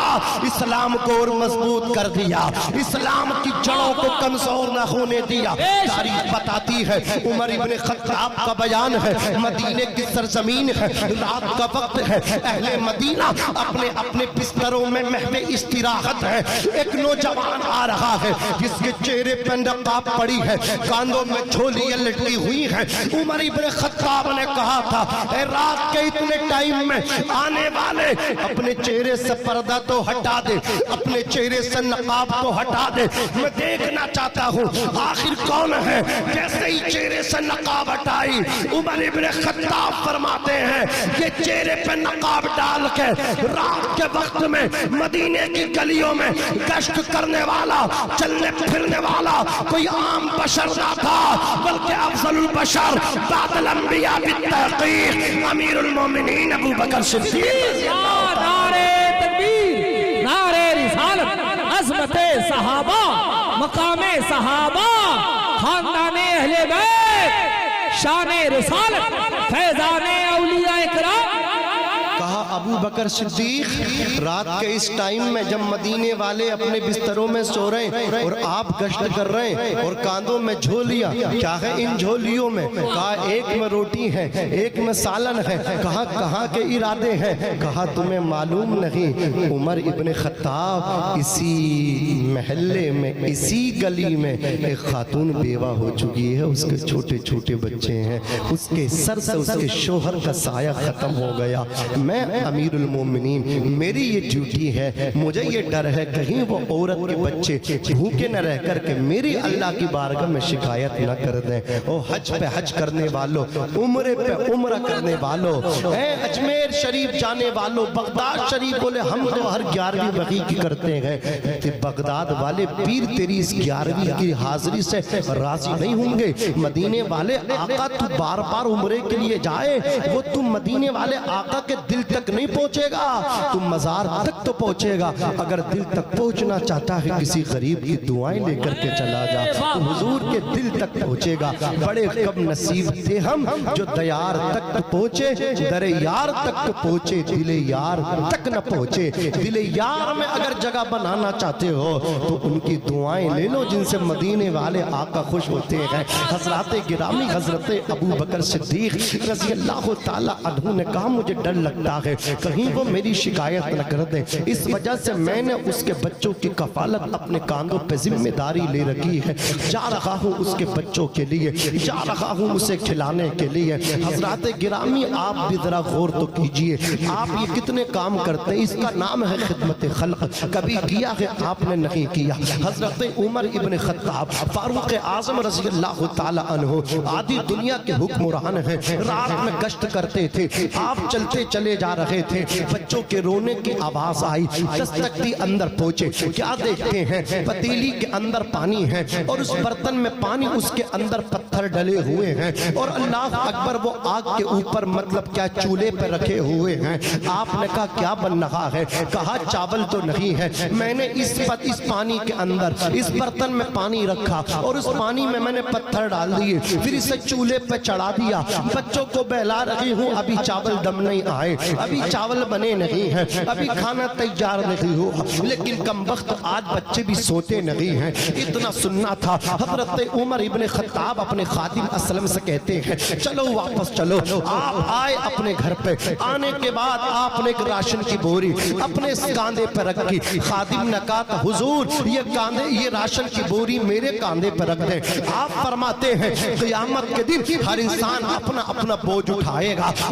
اسلام کو اور مضبوط کر دیا، اسلام کی جڑوں کو کمزور نہ ہونے دیا۔ تاریخ بتاتی ہے، عمر ابن خطاب کا بیان ہے، مدینے کی سرزمین ہے، رات کا وقت ہے، اہل مدینہ اپنے اپنے بستروں میں محو استراحت ہے، ایک نوجوان آ رہا ہے جس کے چہرے پہ نقاب پڑی ہے، کاندھوں میں جھولیاں لٹکی ہوئی ہیں۔ عمر ابن خطاب نے کہا تھا، اے رات کے اتنے ٹائم میں آنے والے اپنے چہرے سے پردہ تو ہٹا دے، اپنے چہرے سے نقاب تو ہٹا دے، میں دیکھنا چاہتا ہوں آخر کون ہے۔ جیسے ہی چہرے سے نقاب ہٹائی، عمر ابن خطاب فرماتے ہیں کہ چہرے پہ نقاب ڈال کے رات کے وقت میں مدینے کی گلیوں میں گشت کرنے والا، چلنے پھرنے والا کوئی عام بشر نہ تھا، بلکہ افضل البشر بعد الانبیاء بالتحقیق امیر المومنین ابو بکر صدیق۔ نعرے تکبیر، نعرے رسالت، عظمت صحابہ، مقام صحابہ، خاندان اہل بیت، شان رسالت، فیضان اولیاء اکرام۔ کہا ابو بکر صدیق رات کے اس ٹائم میں جب مدینے والے اپنے بستروں میں سو رہے ہیں اور آپ گشت کر رہے ہیں اور کاندھوں میں جھولیاں، کیا ہے ان جھولیوں میں؟ کہا ایک میں روٹی ہے، ایک میں سالن ہے۔ کہا کہاں کے ارادے ہیں؟ کہا تمہیں معلوم نہیں، عمر ابن خطاب اسی محلے میں، اسی گلی میں ایک خاتون بیوہ ہو چکی ہے، اس کے چھوٹے چھوٹے بچے ہیں، اس کے سر سے اس کے شوہر کا سایہ ختم ہو گیا، میں امیر المومنین، میری یہ ڈیوٹی ہے، مجھے یہ ڈر ہے کہیں وہ عورت کے بچے بھوکے نہ رہ کر کے میری اللہ کی بارگاہ میں شکایت نہ کر دیں۔ او حج پہ حج کرنے والوں، عمرے پہ عمرہ کرنے والوں، اے اجمیر شریف جانے والوں، بغداد شریف بولے ہم تو ہر 11ویں وقی کی کرتے ہیں، بغداد والے پیر تیری اس 11ویں کی حاضری سے راضی نہیں ہوں گے۔ مدینے والے آقا تو بار بار عمرے کے لیے جائے، وہ تم مدینے والے آقا کے دل تک نہیں پہنچے گا، تم مزار تک تو پہنچے گا۔ اگر دل تک پہنچنا چاہتا ہے کسی غریب کی دعائیں لے کر کے چلا جا، تو حضور کے دل تک پہنچے گا۔ بڑے کم نصیب تھے ہم جو دیار تک تو پہنچے، در یار تک تو پہنچے، دل یار تک نہ پہنچے۔ دل یار میں اگر جگہ بنانا چاہتے ہو تو ان کی دعائیں لے لو جن سے مدینے والے آقا خوش ہوتے ہیں۔ حضرات گرامی، حضرت ابو بکر صدیق رضی اللہ تعالی عنہ نے کہا مجھے ڈر لگتا ہے کہیں وہ میری شکایت نہ کر دے، اس وجہ سے میں نے اس کے بچوں کی کفالت اپنے کاندھوں پہ ذمہ داری لے رکھی ہے، جا رہا ہوں اس کے بچوں کے لیے، جا رہا ہوں اسے کھلانے کے لیے۔ حضرات گرامی آپ بھی ذرا غور تو کیجئے، آپ یہ کتنے کام کرتے ہیں، اس کا نام ہے خدمت خلق، کبھی کیا ہے آپ نے نہیں کیا۔ حضرت عمر ابن خطاب فاروق اعظم رضی اللہ تعالی عنہ آدھی دنیا کے حکمران ہیں، رات میں گشت کرتے تھے، آپ چلتے چلے جا رہے تھے، بچوں کے رونے کی آواز آئی، دستک اندر پہنچے، کیا دیکھتے ہیں؟ پتیلی کے اندر پانی ہے اور اس برتن میں پانی، اس کے اندر پتھر ڈلے ہوئے ہیں اور اللہ اکبر وہ آگ کے اوپر مطلب کیا چولہے پہ رکھے ہوئے ہیں۔ آپ نے کہا کیا بن رہا ہے؟ کہا چاول تو نہیں ہے، میں نے اس پانی کے اندر اس برتن میں پانی رکھا اور اس پانی میں نے پتھر ڈال دیے، پھر اسے چولہے پہ چڑھا دیا، بچوں کو بہلا رہی ہوں، ابھی چاول دم نہیں آئے، ابھی چاول بنے نہیں ہیں، ابھی کھانا تیار نہیں ہوا، لیکن کم وقت آج بچے بھی سوتے نہیں ہیں۔ اتنا سننا تھا۔ حضرت عمر ابن خطاب اپنے خادم اسلم سے کہتے ہیں چلو واپس چلو۔ آپ آئے اپنے گھر پہ، آنے کے بعد آپ نے ایک راشن کی بوری اپنے کاندھے پہ رکھی۔ خادم نے کہا تھا حضور یہ راشن کی بوری میرے کاندھے پہ رکھ دیں۔ آپ فرماتے ہیں قیامت کے دن ہر انسان اپنا اپنا بوجھ اٹھائے گا،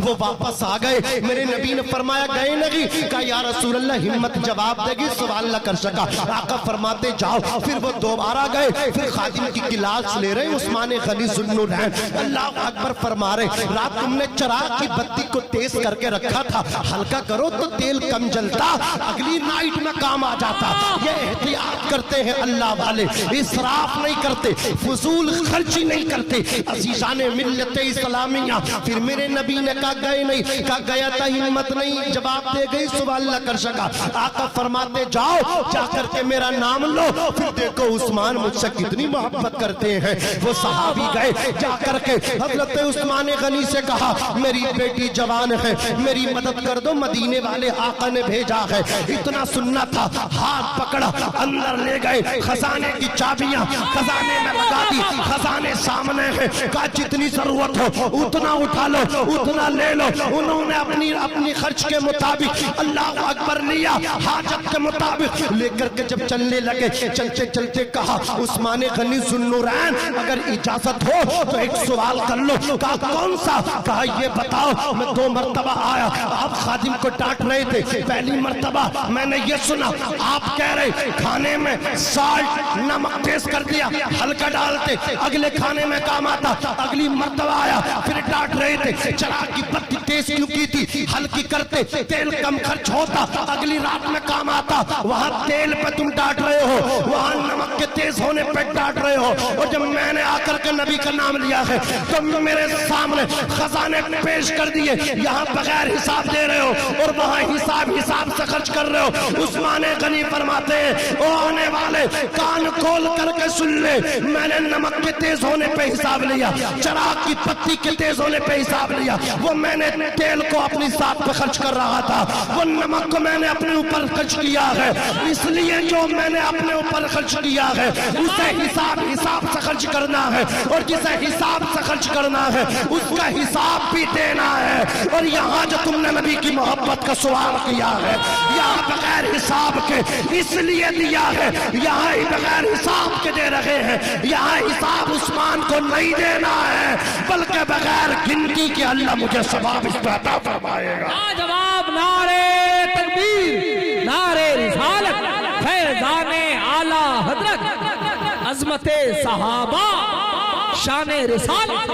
وہ واپس آ گئے. میرے نبی نے فرمایا گئے نہیں. کہا یا رسول اللہ ہمت جواب دے گی, سوال نہ کر سکا. آقا فرماتے جاؤ. پھر وہ دوبارہ گئے. پھر خادم کی کلاس لے رہے عثمان غنی ذوالنورین. اللہ اکبر فرما رہے رات تم نے چراغ کی بتی کو تیز کر کے رکھا تھا, ہلکا کرو تو تیل کم جلتا, اگلی نائٹ میں کام آ جاتا. یہ احتیاط کرتے ہیں اللہ والے, اسراف نہیں کرتے, فضول خرچی نہیں کرتے. عزیزان ملت اسلامیہ. پھر میرے نبی نے کہا گئے نہیں. کہا گیا تھا ہمت نہیں, جواب دے گئی, سوال نہ کر سکا. آقا فرماتے جاؤ جا کر کے میرا نام لو. پھر دیکھو عثمان مجھ سے کتنی محبت کرتے ہیں. وہ صحابی گئے, جا کر کے حضرت عثمان غنی سے کہا میری بیٹی جوان ہے, میری مدد کر دو, مدینے والے آقا نے بھیجا ہے. اتنا سننا تھا, ہاتھ پکڑا, اندر لے گئے, خزانے کی چابیاں خزانے میں لگا دی. خزانے سامنے ہیں, کہا جتنی ضرورت ہو اتنا اٹھا لو, اتنا لے لو. انہوں نے اپنی خرچ کے مطابق اللہ اکبر لیا, حاجت کے مطابق لے کر کے جب چلنے لگے, چلتے چلتے کہا عثمان غنی ذوالنورین اگر اجازت ہو تو ایک سوال کر لو. کہا کون سا؟ کہا یہ بتاؤ. میں 2 مرتبہ آیا, آپ خادم کو ڈانٹ رہے تھے. پہلی مرتبہ میں نے یہ سنا آپ کہہ رہے کھانے میں سالٹ نمک تیز کر دیا, ہلکا ڈالتے, اگلے کھانے میں کام آتا. اگلی مرتبہ آیا, پھر ڈانٹ رہے تھے چراغ کی بتی تیز کیوں کی تھی, ہلکی کرتے تیل کم خرچ ہوتا, اگلی رات میں کام آتا. وہاں تیل پہ تم ڈانٹ رہے ہو, وہاں نمک کے تیز ہونے پہ ڈانٹ رہے ہو. اور جب میں نے آ کر کے نبی کا نام لیا ہے تو میرے سامنے خزانے پیش کر دیے, یہاں بغیر حساب دے رہے ہو اور وہاں حساب سے خرچ کر رہے ہو. عثمان غنی فرماتے ہیں او آنے والے کان کھول کر کے سن لے, میں نے نمک کے تیز ہونے پہ حساب لیا, چراغ کی پتی کے تیز ہونے پہ حساب لیا. وہ میں نے تیل کو اپنی ذات پہ خرچ کر رہا تھا, وہ نمک کو میں نے اپنے اوپر خرچ کیا ہے. اس لیے جو میں نے اپنے اوپر خرچ کیا ہے اسے حساب سے خرچ کرنا ہے, اور جسے حساب سے خرچ کرنا ہے اس کا حساب بھی دینا ہے. اور یہاں جو تم نے نبی کی محبت کا سوال کیا ہے, یہاں بغیر حساب کے اس لیے دیا ہے, یہاں ہی بغیر حساب کے دے رہے ہیں. یہاں حساب عثمان کو نہیں دینا ہے بلکہ بغیر گنتی کے اللہ مجھے ثواب اس پہ عطا فرمائے گا. جواب نعرے تکبیر, نعرے رسالت, فیضان اعلی حضرت, عظمت صحابہ, شان رسالت.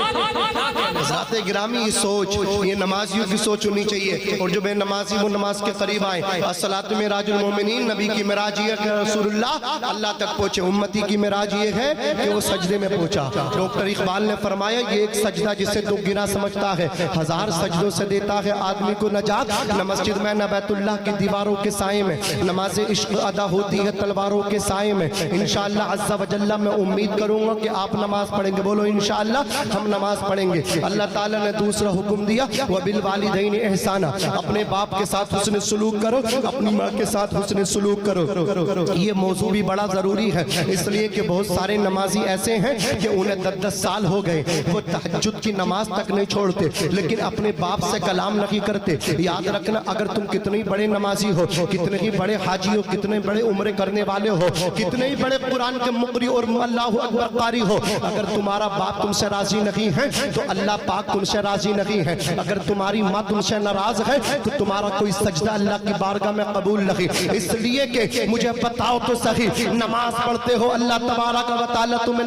ذات گرامی یہ سوچ, یہ نمازیوں کی سوچ ہونی چاہیے. اور جو بے نمازی وہ نماز کے قریب آئیں. الصلاۃ معراج المومنین, نبی کی معراج یہ کہ رسول اللہ تک پہنچے. امتی کی معراج یہ ہے کہ وہ سجدے میں پہنچا. ڈاکٹر اقبال نے فرمایا یہ ایک سجدہ جسے تو گنا سمجھتا ہے 1000 سجدوں سے دیتا ہے آدمی کو نجات. نہ مسجد میں نہ بیت اللہ کی دیواروں کے سائے میں نماز عشق ادا ہوتی ہے تلواروں کے سائے میں. انشاءاللہ عز و جل میں امید کروں گا کہ آپ نماز پڑھیں گے. بولو انشاءاللہ ہم نماز پڑھیں گے. اللہ تعالیٰ نے دوسرا حکم دیا وَبِالْوَالِدَيْنِ احسانا, اپنے باپ کے ساتھ حسن سلوک کرو, اپنی ماں کے ساتھ حسن سلوک کرو. یہ موضوع بھی بڑا ضروری ہے اس لیے کہ بہت سارے نمازی ایسے ہیں کہ انہیں 10 سال ہو گئے, وہ تہجد کی نماز تک نہیں چھوڑتے لیکن اپنے باپ سے کلام نہیں کرتے. یاد رکھنا اگر تم کتنے بڑے نمازی ہو, کتنے ہی بڑے حاجی ہو, کتنے بڑے عمرے کرنے والے ہو, کتنے ہی بڑے قرآن کے مقری اور اللہ اکبر قاری ہو, اگر تمہارا باپ تم سے راضی نہیں ہے تو اللہ پاک تم سے راضی نہیں ہے. اگر تمہاری ماں تم سے ناراض ہے تو تمہارا کوئی سجدہ اللہ کی بارگاہ میں قبول نہیں. اس لیے کہ مجھے بتاؤ تو صحیح, نماز پڑھتے ہو اللہ تبارک و تعالیٰ تم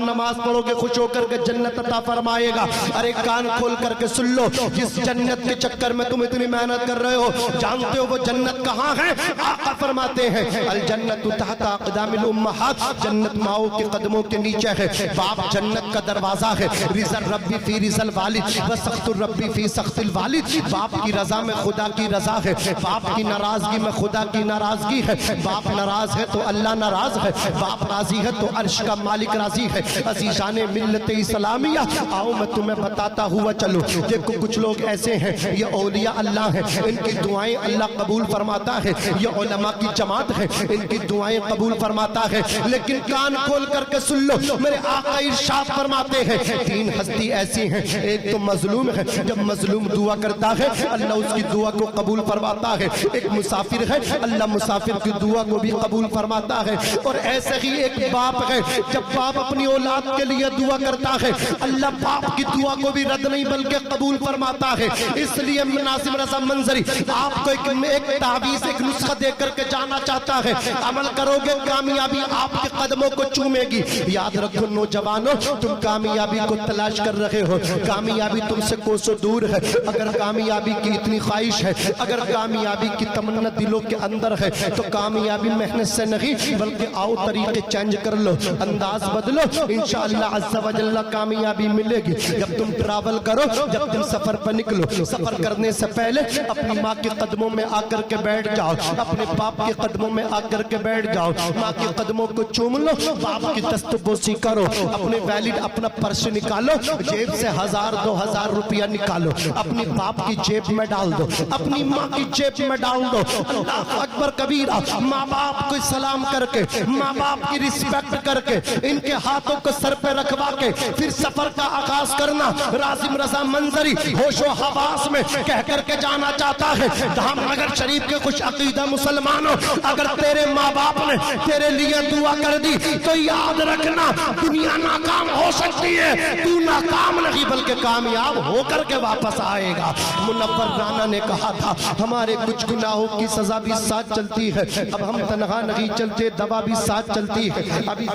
نماز پڑھو گے خوش ہو کر کے جنت عطا فرمائے گا. ارے کان کھول کر کے سن لو, جس جنت کے چکر میں تم اتنی محنت کر رہے ہو جانتے ہو وہ جنت کہاں ہے؟ آقا فرماتے ہیں الجنت تحت اقدام الامہات, جنت ماؤں کے قدموں کے نیچے ہے. باپ جنت کا دروازہ ہے. رضا ربی فی رضا الوالد و سخط ربی فی سخط الوالد, باپ کی رضا میں خدا کی رضا ہے, باپ کی ناراضگی میں خدا کی ناراضگی ہے. باپ ناراض ہے تو اللہ ناراض ہے, باپ راضی ہے تو عرش کا مالک راضی ہے. عزیزان ملت اسلامیہ آؤ میں تمہیں بتاتا ہوا چلو. دیکھو کچھ لوگ ایسے ہیں یہ اولیاء اللہ ہیں, ان کی دعائیں اللہ قبول فرماتا ہے. یہ علماء کی جماعت ہے, ان کی دعائیں قبول فرماتا ہے. لیکن کان کھول کر کے سن لو, میرے آقا ارشاد ارشاد فرماتے ہیں 3 ہستی ایسی ہیں، ایک تو مظلوم ہے، جب مظلوم دعا کرتا ہے اللہ اس کی دعا کو قبول فرماتا ہے، ایک مسافر ہے اللہ مسافر کی دعا کو بھی قبول فرماتا ہے، اور ایسے ہی ایک باپ ہے جب باپ اپنی اولاد کے لیے دعا کرتا ہے اللہ باپ کی دعا کو بھی رد نہیں بلکہ قبول فرماتا ہے۔ اس لیے ناظم رضا منظری آپ کو ایک تعویذ ایک نسخہ دے کر کے جانا چاہتا ہے، عمل کرو گے کامیابی آپ کے قدموں کو چومے گی۔ یاد رکھو نوجوانوں، تم کامیابی کو تلاش کر رہے ہو، کامیابی تم سے کوسوں دور ہے، اگر کامیابی کی اتنی خواہش ہے، اگر کامیابی کی تمنا دلوں کے اندر ہے تو کامیابی محنت سے نہیں بلکہ آؤ طریقے چینج کر لو، انداز بدلو، انشاءاللہ عز و جل کامیابی ملے گی۔ جب تم ٹریول کرو، جب تم سفر پر نکلو، سفر کرنے سے پہلے اپنی ماں کے قدموں میں آ کر کے بیٹھ جاؤ، اپنے باپ کے قدموں میں آ کر کے بیٹھ جاؤ، ماں کے قدموں کو چوم لو، باپ کی دست بوسی کرو، اپنے ویلڈ اپنا پرس نکالو، جیب سے 1000-2000 روپیہ نکالو، اپنی باپ کی جیب میں ڈال دو، اپنی ماں کی جیب میں ڈال دو۔ اللہ اکبر کبیرہ، ماں باپ کو سلام کر کے، ماں باپ کی رسپیکٹ کر کے، ان کے ہاتھوں کو سر پہ رکھوا کے پھر سفر کا آغاز کرنا۔ ناظم رضا منظری ہوش و حواس میں کہہ کر کے جانا چاہتا ہے دھام نگر شریف کے خوش عقیدہ مسلمانوں، اگر تیرے ماں باپ نے تیرے لیے دعا کر دی تو یاد رکھنا دنیا ناکام ہو سکتی ہے، تو ناکام نہیں بلکہ کامیاب ہو کر کے واپس آئے گا۔ منور رانا نے کہا تھا ہمارے کچھ گناہوں کی سزا بھی ساتھ چلتی ہے، اب ہم تنہا نہیں چلتے، دوا بھی ساتھ چلتی ہے، ابھی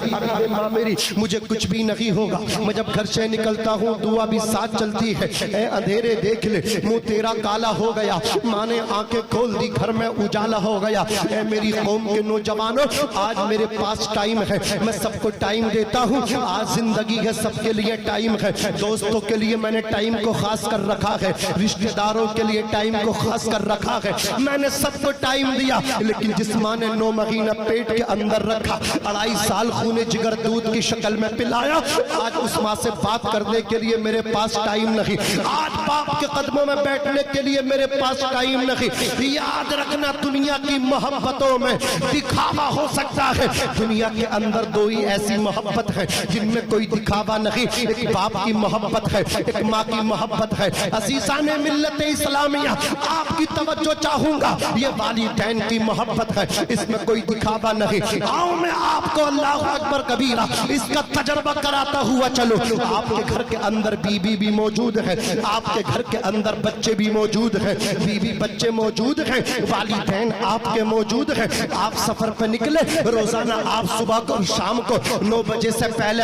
ماں میری مجھے کچھ بھی نہیں ہوگا، میں جب گھر سے نکلتا ہوں دعا بھی ساتھ چلتی ہے، اے اندھیرے دیکھ لے منہ تیرا کالا ہو گیا، ماں نے آنکھیں کھول دی گھر میں اجالا ہو گیا۔ اے میری قوم کے نوجوانوں، آج میرے پاس ٹائم ہے، میں سب کو ٹائم دیتا ہوں، آج زندگی ہے سب کے لیے ٹائم ہے، دوستوں کے لیے میں نے ٹائم کو خاص کر رکھا ہے، رشتہ داروں کے لیے ٹائم کو خاص کر رکھا ہے، میں نے سب کو ٹائم دیا، لیکن جس ماں نے 9 مہینہ پیٹ کے اندر رکھا، 2.5 سال خون جگر دودھ کی شکل میں پلایا، آج اس ماں سے بات کرنے کے لیے میرے پاس ٹائم نہیں، آج باپ کے قدموں میں بیٹھنے کے لیے میرے پاس ٹائم نہیں۔ یاد رکھنا دنیا کی محبتوں میں دکھاوا ہو سکتا ہے، دنیا کے اندر 2 ہی ایسی محبت ہے جن میں کوئی دکھاوا نہیں، ایک باپ کی محبت ہے، ایک ماں کی محبت ہے۔ عزیزان ملت اسلامیہ آپ کی توجہ چاہوں گا، یہ والدین کی محبت ہے، اس میں کوئی دکھاوا نہیں۔ آؤ میں آپ کو اللہ اکبر کبیرہ اس کا تجربہ کراتا ہوا چلو۔ آپ کے گھر کے اندر بیوی بھی موجود ہے، آپ کے گھر کے اندر بچے بھی موجود ہیں، بیوی بچے موجود ہیں، والدین آپ کے موجود ہیں، آپ سفر پہ نکلے، روزانہ آپ صبح کو شام کو 9 بجے سے پہلے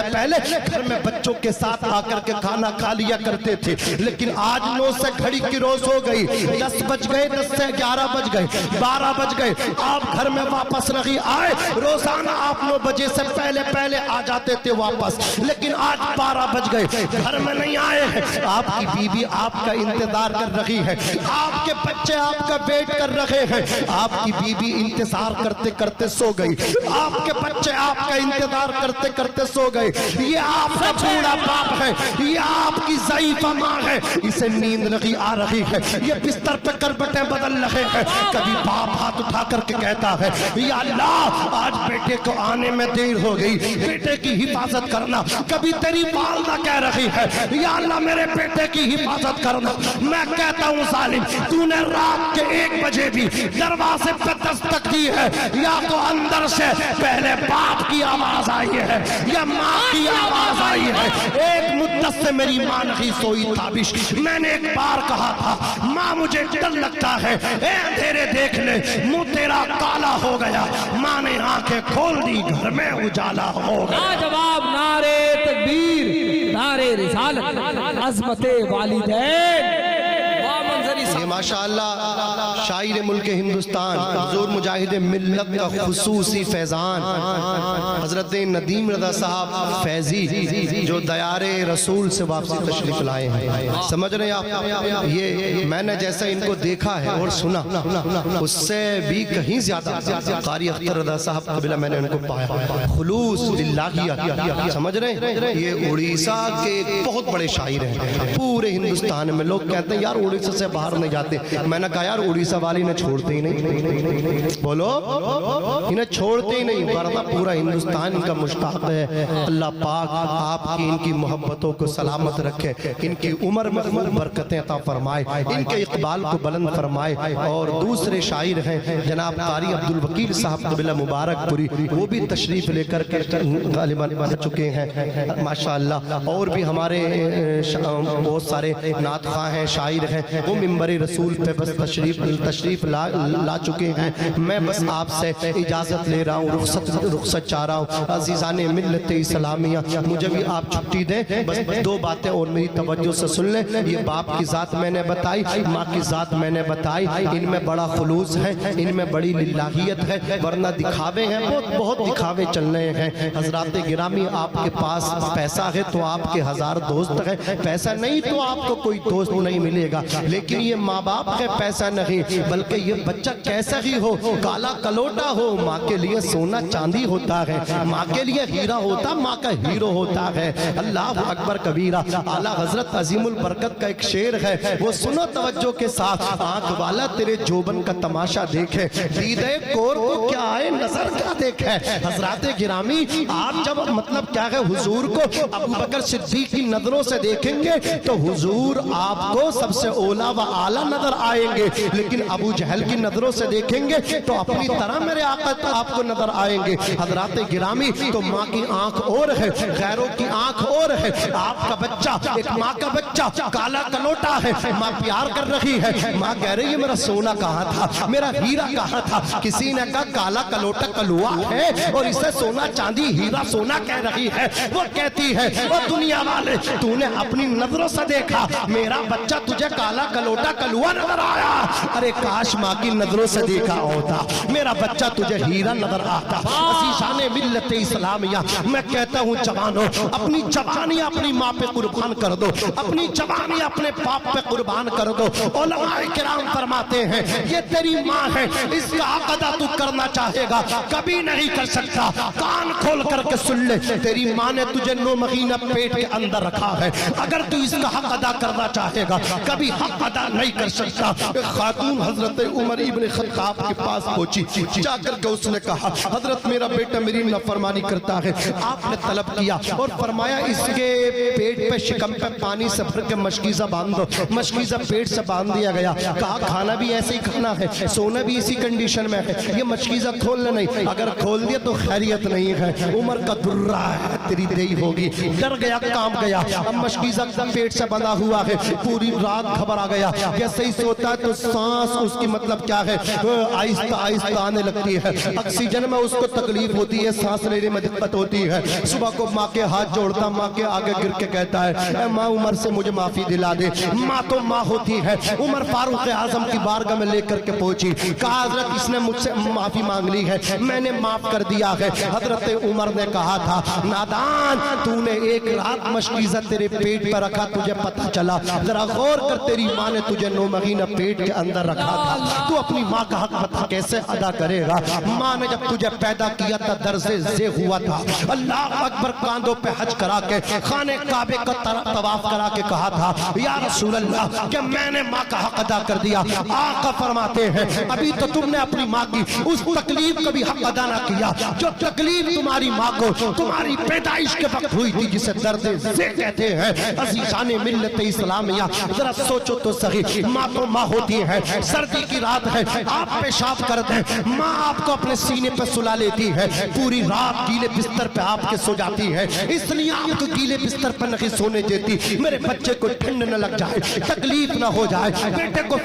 گھر میں بچوں کے ساتھ آ کر کے کھانا کھا لیا کرتے تھے، لیکن آج 9 سے گھڑی کی روز ہو گئی، 10 بج گئے، 10 سے 11 بج گئے، 12 بج گئے، آپ گھر میں واپس نہیں آئے۔ روزانہ آپ 9 بجے سے پہلے آ جاتے تھے واپس، لیکن آج 12 بج گئے، گھر میں نہیں آئے ہیں، آپ کی بیوی آپ کا انتظار کر رہی ہے، آپ کے بچے آپ کا ویٹ کر رہے ہیں، آپ کی بیوی انتظار کرتے کرتے سو گئی، آپ کے بچے آپ کا انتظار کرتے کرتے سو گئے، یہ آپ کا بوڑھا باپ ہے، یہ آپ کی ضعیفہ ماں ہے، اسے نیند نہیں آ رہی ہے، یہ بستر پہ کربٹیں بدل رہے ہیں۔ کبھی باپ ہاتھ اٹھا کر کے کہتا ہے یا اللہ آج بیٹے کو آنے میں دیر ہو گئی، بیٹے کی حفاظت کرنا۔ کبھی تیری والدہ کہہ رہی ہے یا اللہ میرے بیٹے کی حفاظت کرنا۔ میں کہتا ہوں ظالم، تو نے رات کے 1 بجے بھی دروازے پہ دستک دی ہے، یا تو اندر سے پہلے باپ کی آواز آئی ہے یا ماں کی آواز آئی ہے۔ ایک مدت سے میری ماں نہیں سوئی تابش، میں نے ایک بار کہا تھا ماں مجھے ڈر لگتا ہے، اے اندھیرے دیکھ لے منہ تیرا کالا ہو گیا، ماں نے آنکھیں کھول دی گھر میں اجالا ہو گیا۔ جواب نعرے تکبیر، نعرے رسالت، عظمت والدین۔ ماشاءاللہ شاعر ملک ہندوستان حضور مجاہد ملت کا خصوصی فیضان حضرت ندیم رضا صاحب فیضی جو دیار رسول سے واپسی تشریف لائے ہیں۔ سمجھ رہے ہیں آپ، یہ میں نے جیسا ان کو دیکھا ہے اور سنا اس سے بھی کہیں زیادہ قاری اختر رضا صاحب قبلہ میں نے ان کو پایا، خلوص للہ، سمجھ رہے ہیں۔ یہ اڑیسہ کے بہت بڑے شاعر ہیں، پورے ہندوستان میں لوگ کہتے ہیں یار اڑیسہ سے باہر نہیں جاتے. میں نے کہا یار اڑیسہ والی نے چھوڑتے ہی نہیں, بولو انہیں چھوڑتے ہی نہیں, ورنہ پورا ہندوستان ان کا مشتاق ہے. اللہ پاک آپ کی ان کی محبتوں کو سلامت رکھے, ان کی عمر میں خوب برکتیں عطا فرمائے, ان کے اقبال کو بلند فرمائے. اور دوسرے شاعر ہیں جناب قاری عبدالوکیل صاحب قبلہ مبارک پوری, وہ بھی تشریف لے کر کے غالباً آ چکے ہیں ماشاءاللہ. اور بھی ہمارے بہت سارے نعت خواہ ہیں, شاعر ہیں, وہ منبر رسول پہ بس تشریف لا چکے ہیں. میں بس آپ سے اجازت لے رہا ہوں, رخصت چاہ رہا ہوں. عزیزان ملت اسلامیہ, مجھے بھی آپ چھٹی دیں, بس 2 باتیں اور میری توجہ سے سن لیں. یہ باپ کی ذات میں نے بتائی, ماں کی ذات میں نے بتائی, ان میں بڑا خلوص ہے, ان میں بڑی للہیت ہے, ورنہ دکھاوے ہیں, بہت دکھاوے چل رہے ہیں. حضرات گرامی, آپ کے پاس پیسہ ہے تو آپ کے 1000 دوست ہیں, پیسہ نہیں تو آپ کو کوئی دوست نہیں ملے گا. لیکن یہ ماں باپ ہے پیسہ نہیں, بلکہ یہ بچہ کیسا ہی ہو, کالا کلوٹا ہو, ماں کے لیے سونا چاندی ہوتا ہے, ماں کے لیے ہیرا ہوتا, ماں کا ہیرو ہوتا ہے. اللہ اکبر کبیرہ. اعلیٰ حضرت عظیم البرکت کا ایک شعر ہے, وہ سنو توجہ کے ساتھ. آنکھ والا تیرے جوبن کا تماشا دیکھے, دیدے کور کو کیا آئے نظر کیا دیکھے. حضرات گرامی, آپ جب مطلب کیا ہے حضور کو ابو بکر صدیق کی نظروں سے دیکھیں گے تو حضور آپ کو سب سے اولا و اعلیٰ نظر آئیں گے, لیکن ابو جہل کی نظروں سے دیکھیں گے تو اپنی طرح میرے آقا آپ کو نظر آئیں گے. حضرات گرامی, تو ماں کی آنکھ اور ہے, غیروں کی آنکھ اور ہے. آپ کا بچہ, ایک ماں کا بچہ کالا کلوٹا ہے, ماں پیار کر رہی ہے, ماں کہہ رہی ہے میرا سونا کہاں تھا, میرا ہیرا کہاں تھا. کسی نے کہا کالا کلوٹا کلوا ہے اور اسے سونا چاندی ہیرا سونا کہہ رہی ہے. وہ کہتی ہے وہ دنیا والے, تو نے اپنی نظروں سے دیکھا, میرا بچہ تجھے کالا کلوٹا کلوا نظر آیا. ارے کاش ماں کی نظروں سے دیکھا ہوتا, میرا بچہ تجھے ہیرا نظر آتا. عزیزان ملت اسلامیہ, میں کہتا ہوں جوانوں, اپنی جوانی اپنی ماں پہ قربان کر دو, اپنی جوانی اپنے باپ پہ قربان کر دو. علماء کرام فرماتے ہیں یہ تیری ماں ہے, اس کا حق ادا تو کرنا چاہے گا کبھی نہیں کر سکتا. کان کھول کر کے سن لے, تیری ماں نے تجھے 9 مہینہ پیٹ کے اندر رکھا ہے, اگر تو اس کا حق ادا کرنا چاہے گا کبھی حق ادا نہیں کر سکتا. ایک خاتون حضرت عمر ابن خطاب کے پاس پہنچی, جا کر کے اس نے کہا حضرت میرا بیٹا میری نافرمانی کرتا ہے. آپ نے طلب کیا اور فرمایا اس کے پیٹ پہ شکم پہ پانی سے بھر کے مشکیزہ باندھ دو. مشکیزہ پیٹ سے باندھ دیا گیا. کہا کھانا بھی ایسے ہی کھانا ہے, سونا بھی اسی کنڈیشن میں ہے, یہ مشکیزہ کھولنا نہیں, اگر کھول دیا تو خیریت نہیں ہے. عمر کا درہ ہے, تیری دیئی ہوگی. ڈر گیا, کام گیا. اب مشکیزہ پیٹ سے بندھا ہوا ہے, پوری رات گھبرا گیا. جیسے ہی سوتا ہے تو سانس اس کی مطلب کیا ہے آہستہ آہستہ آنے لگتی ہے, آکسیجن میں اس کو تکلیف ہوتی ہے, سانس لینے میں دقت ہوتی ہے. صبح کو ماں کے ہاتھ جوڑتا, ماں کے آگے گر کے کہتا ہے اے ماں عمر سے مجھے معافی دلا دے. ماں تو ماں ہوتی ہے. عمر فاروق اعظم کی بارگاہ میں لے کر کے پہنچی, کہا حضرت اس نے مجھ سے معافی مانگ لی ہے, میں نے معاف کر دیا ہے. حضرت عمر نے کہا تھا نادان, تو نے ایک رات مشکیزہ تیرے پیٹ پر رکھا, تجھے پتہ چلا, ذرا غور کر, تیری ماں نے تجھے 9 مہینہ پیٹ کے اندر رکھا تھا, تو اپنی ماں کا حق بتا کیسے ادا کرے گا. ماں نے جب تجھے پیدا کیا تھا درز زے ہوا تھا, اللہ اکبر, کاندھوں پہ حج کرا کے خانے کعبے کا طواف کرا کے کہا تھا یا رسول اللہ کہ میں نے ماں کا حق ادا کر دیا. آقا فرماتے ہیں ابھی تو تم نے اپنی ماں کی اس تکلیف کا بھی حق ادا نہ کیا جو تکلیف تمہاری ماں کو تمہاری پیدائش کے وقت ہوئی تھی, جسے درد زے کہتے ہیں. عزیزان ملت اسلامیہ, ذرا سوچو تو صحیح, ماں تو ماں ہوتی ہے. سردی کی رات ہے, آپ پیشاب کر دیں, ماں آپ کو اپنے سینے پہ سلا لیتی ہے, پوری رات گیلے بستر پہ آپ کے سو جاتی ہے. اس لیے آپ کو گیلے بستر پہ نہیں سونے دیتی, میرے بچے کو ٹھنڈ نہ لگ جائے, تکلیف نہ ہو جائے, بیٹے کو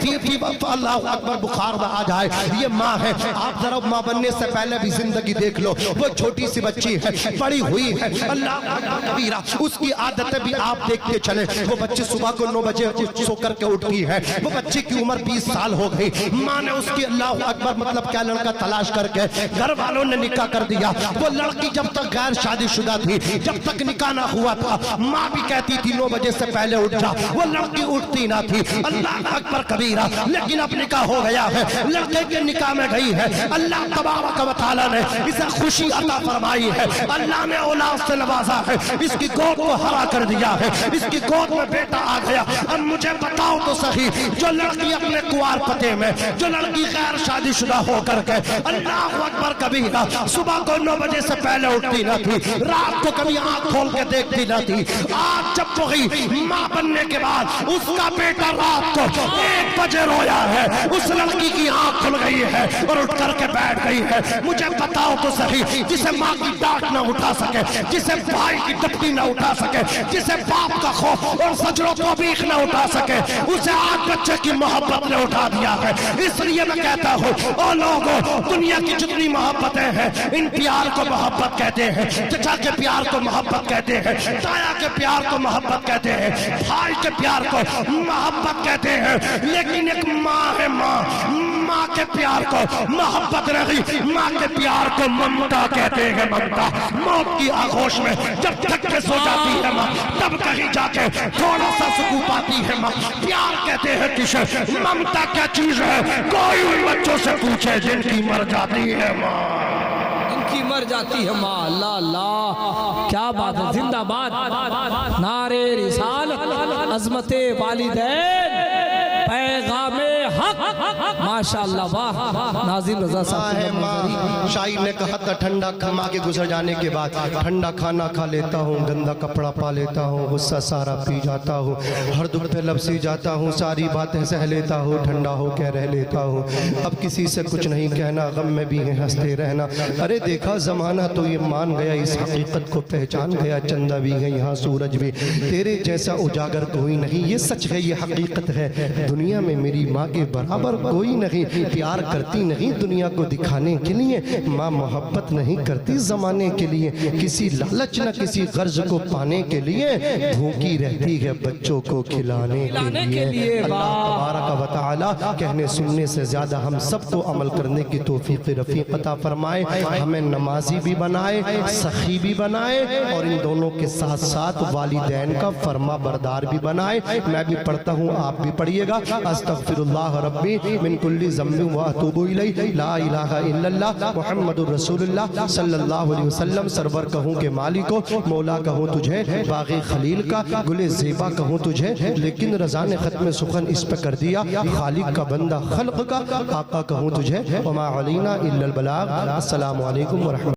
اللہ اکبر بخار نہ آ جائے. یہ ماں ہے. آپ ذرا ماں بننے سے پہلے بھی زندگی دیکھ لو, وہ چھوٹی سی بچی ہے, بڑی ہوئی ہے, اللہ کبیرہ, اس کی عادتیں بھی آپ دیکھتے چلے. وہ بچی صبح کو 9 بجے سو کر کے اٹھتی ہے, وہ بچی کی عمر 20 سال ہو گئی. ماں نے اس کی اللہ اکبر مطلب کیا لڑکا تلاش کر کے گھر والوں نے نکاح کر دیا. وہ لڑکی جب تک غیر شادی شدہ تھی, جب تک نکاح نہ ہوا تھا, ماں بھی کہتی تھی 9 بجے سے پہلے اٹھ جا, وہ لڑکی اٹھتی نہ تھی. اللہ اکبر کبیرہ, لیکن اب نکاح ہو گیا ہے, لڑکے کے نکاح میں گئی ہے. اللہ تبارک و تعالی نے اسے خوشی عطا فرمائی ہے, اللہ نے اولاد سے نوازا ہے, اس کی گود کو ہرا کر دیا ہے, اس کی گود میں بیٹا آ گیا. اب مجھے بتاؤ تو صحیح, تھی جو لڑکی اپنے کنوار پتے میں، جو لڑکی غیر شادی شدہ ہو کر کے اللہ اکبر کبیرہ صبح کو 9 بجے سے پہلے اٹھتی نہ تھی، رات کو کبھی آنکھ کھول کے دیکھتی نہ تھی، آج جب وہی ماں بننے کے بعد اس کا بیٹا رات کو 1 بجے رویا ہے، اس لڑکی کی آنکھ کھل گئی ہے اور اٹھ کر کے بیٹھ گئی ہے۔ مجھے بتاؤ تو صحیح، جسے ماں کی ڈانٹ نہ اٹھا سکے، جسے بھائی کی ڈپٹی نہ اٹھا سکے، جسے باپ کا خوف اور فجر و توبیخ نہ اٹھا سکے، اسے آج بچے کی محبت نے اٹھا دیا ہے۔ اس لیے میں کہتا ہوں او لوگوں، دنیا کی جتنی محبتیں ہیں ان پیار کو محبت کہتے ہیں، چچا کے پیار کو محبت کہتے ہیں، تایا کے پیار کو محبت کہتے ہیں، بھائی کے پیار کو محبت کہتے ہیں، لیکن ایک ماں ہے، ماں کے پیار کو محبت نہیں، ماں کے پیار کو ممتا کہتے ہیں۔ ممتا موت کی آغوش میں جب تک کے سو جاتی ہے ماں، تب کہیں جا کے تھوڑا سا سکون پاتی ہے ماں۔ پیار کہتے ہیں کسے؟ ممتا کیا چیز ہے؟ کوئی ان بچوں سے پوچھے جن کی مر جاتی ہے ماں، ان کی مر جاتی ہے ماں۔ اللہ اللہ، کیا بات ہے، زندہ باد، نعرے رسالت، عظمت والدین، پیغام حق، ماشاءاللہ، واہ۔ ناظم رضا صاحب شاعر نے کہا تھا ٹھنڈا ماں کے گزر جانے کے بعد ٹھنڈا کھانا کھا لیتا ہوں، گندا کپڑا پا لیتا ہوں، غصہ سارا پی جاتا ہوں، ہر دکھ پہ لپسی جاتا ہوں، ساری باتیں سہ لیتا ہوں، ٹھنڈا ہو کے رہ لیتا ہوں، اب کسی سے کچھ نہیں کہنا، غم میں بھی ہے ہنستے رہنا۔ ارے دیکھا زمانہ تو یہ مان گیا، اس حقیقت کو پہچان گیا، چندہ بھی ہے یہاں سورج بھی، تیرے جیسا اجاگر کوئی نہیں، یہ سچ ہے یہ حقیقت ہے، دنیا میں میری ماں کے برابر کوئی نہیں، پیار کرتی نہیں دنیا کو دکھانے کے لیے، ماں محبت نہیں کرتی زمانے کے لیے، کسی لالچ نہ کسی غرض کو پانے کے لیے، بھوکی رہتی ہے بچوں کو کھلانے کے لیے۔ اللہ تبارک و تعالی کہنے سننے سے زیادہ ہم سب کو عمل کرنے کی توفیق رفیق عطا فرمائے، ہمیں نمازی بھی بنائے، سخی بھی بنائے، اور ان دونوں کے ساتھ ساتھ والدین کا فرما بردار بھی بنائے۔ میں بھی پڑھتا ہوں، آپ بھی پڑھیے گا۔ استغفر اللہ ربی من کل ذنب واتوب الیہ، لا الہ الا اللہ محمد الرسول اللہ صلی اللہ علیہ وسلم۔ سرور کہوں کہ مالک کو، مولا کہوں تجھے، باغ خلیل کا گل زیبا کہوں تجھے، لیکن رضا نے ختم سخن اس پہ کر دیا، خالق کا بندہ خلق کا آقا کہوں تجھے، وما علینا الا البلاغ۔ السلام علیکم ورحمۃ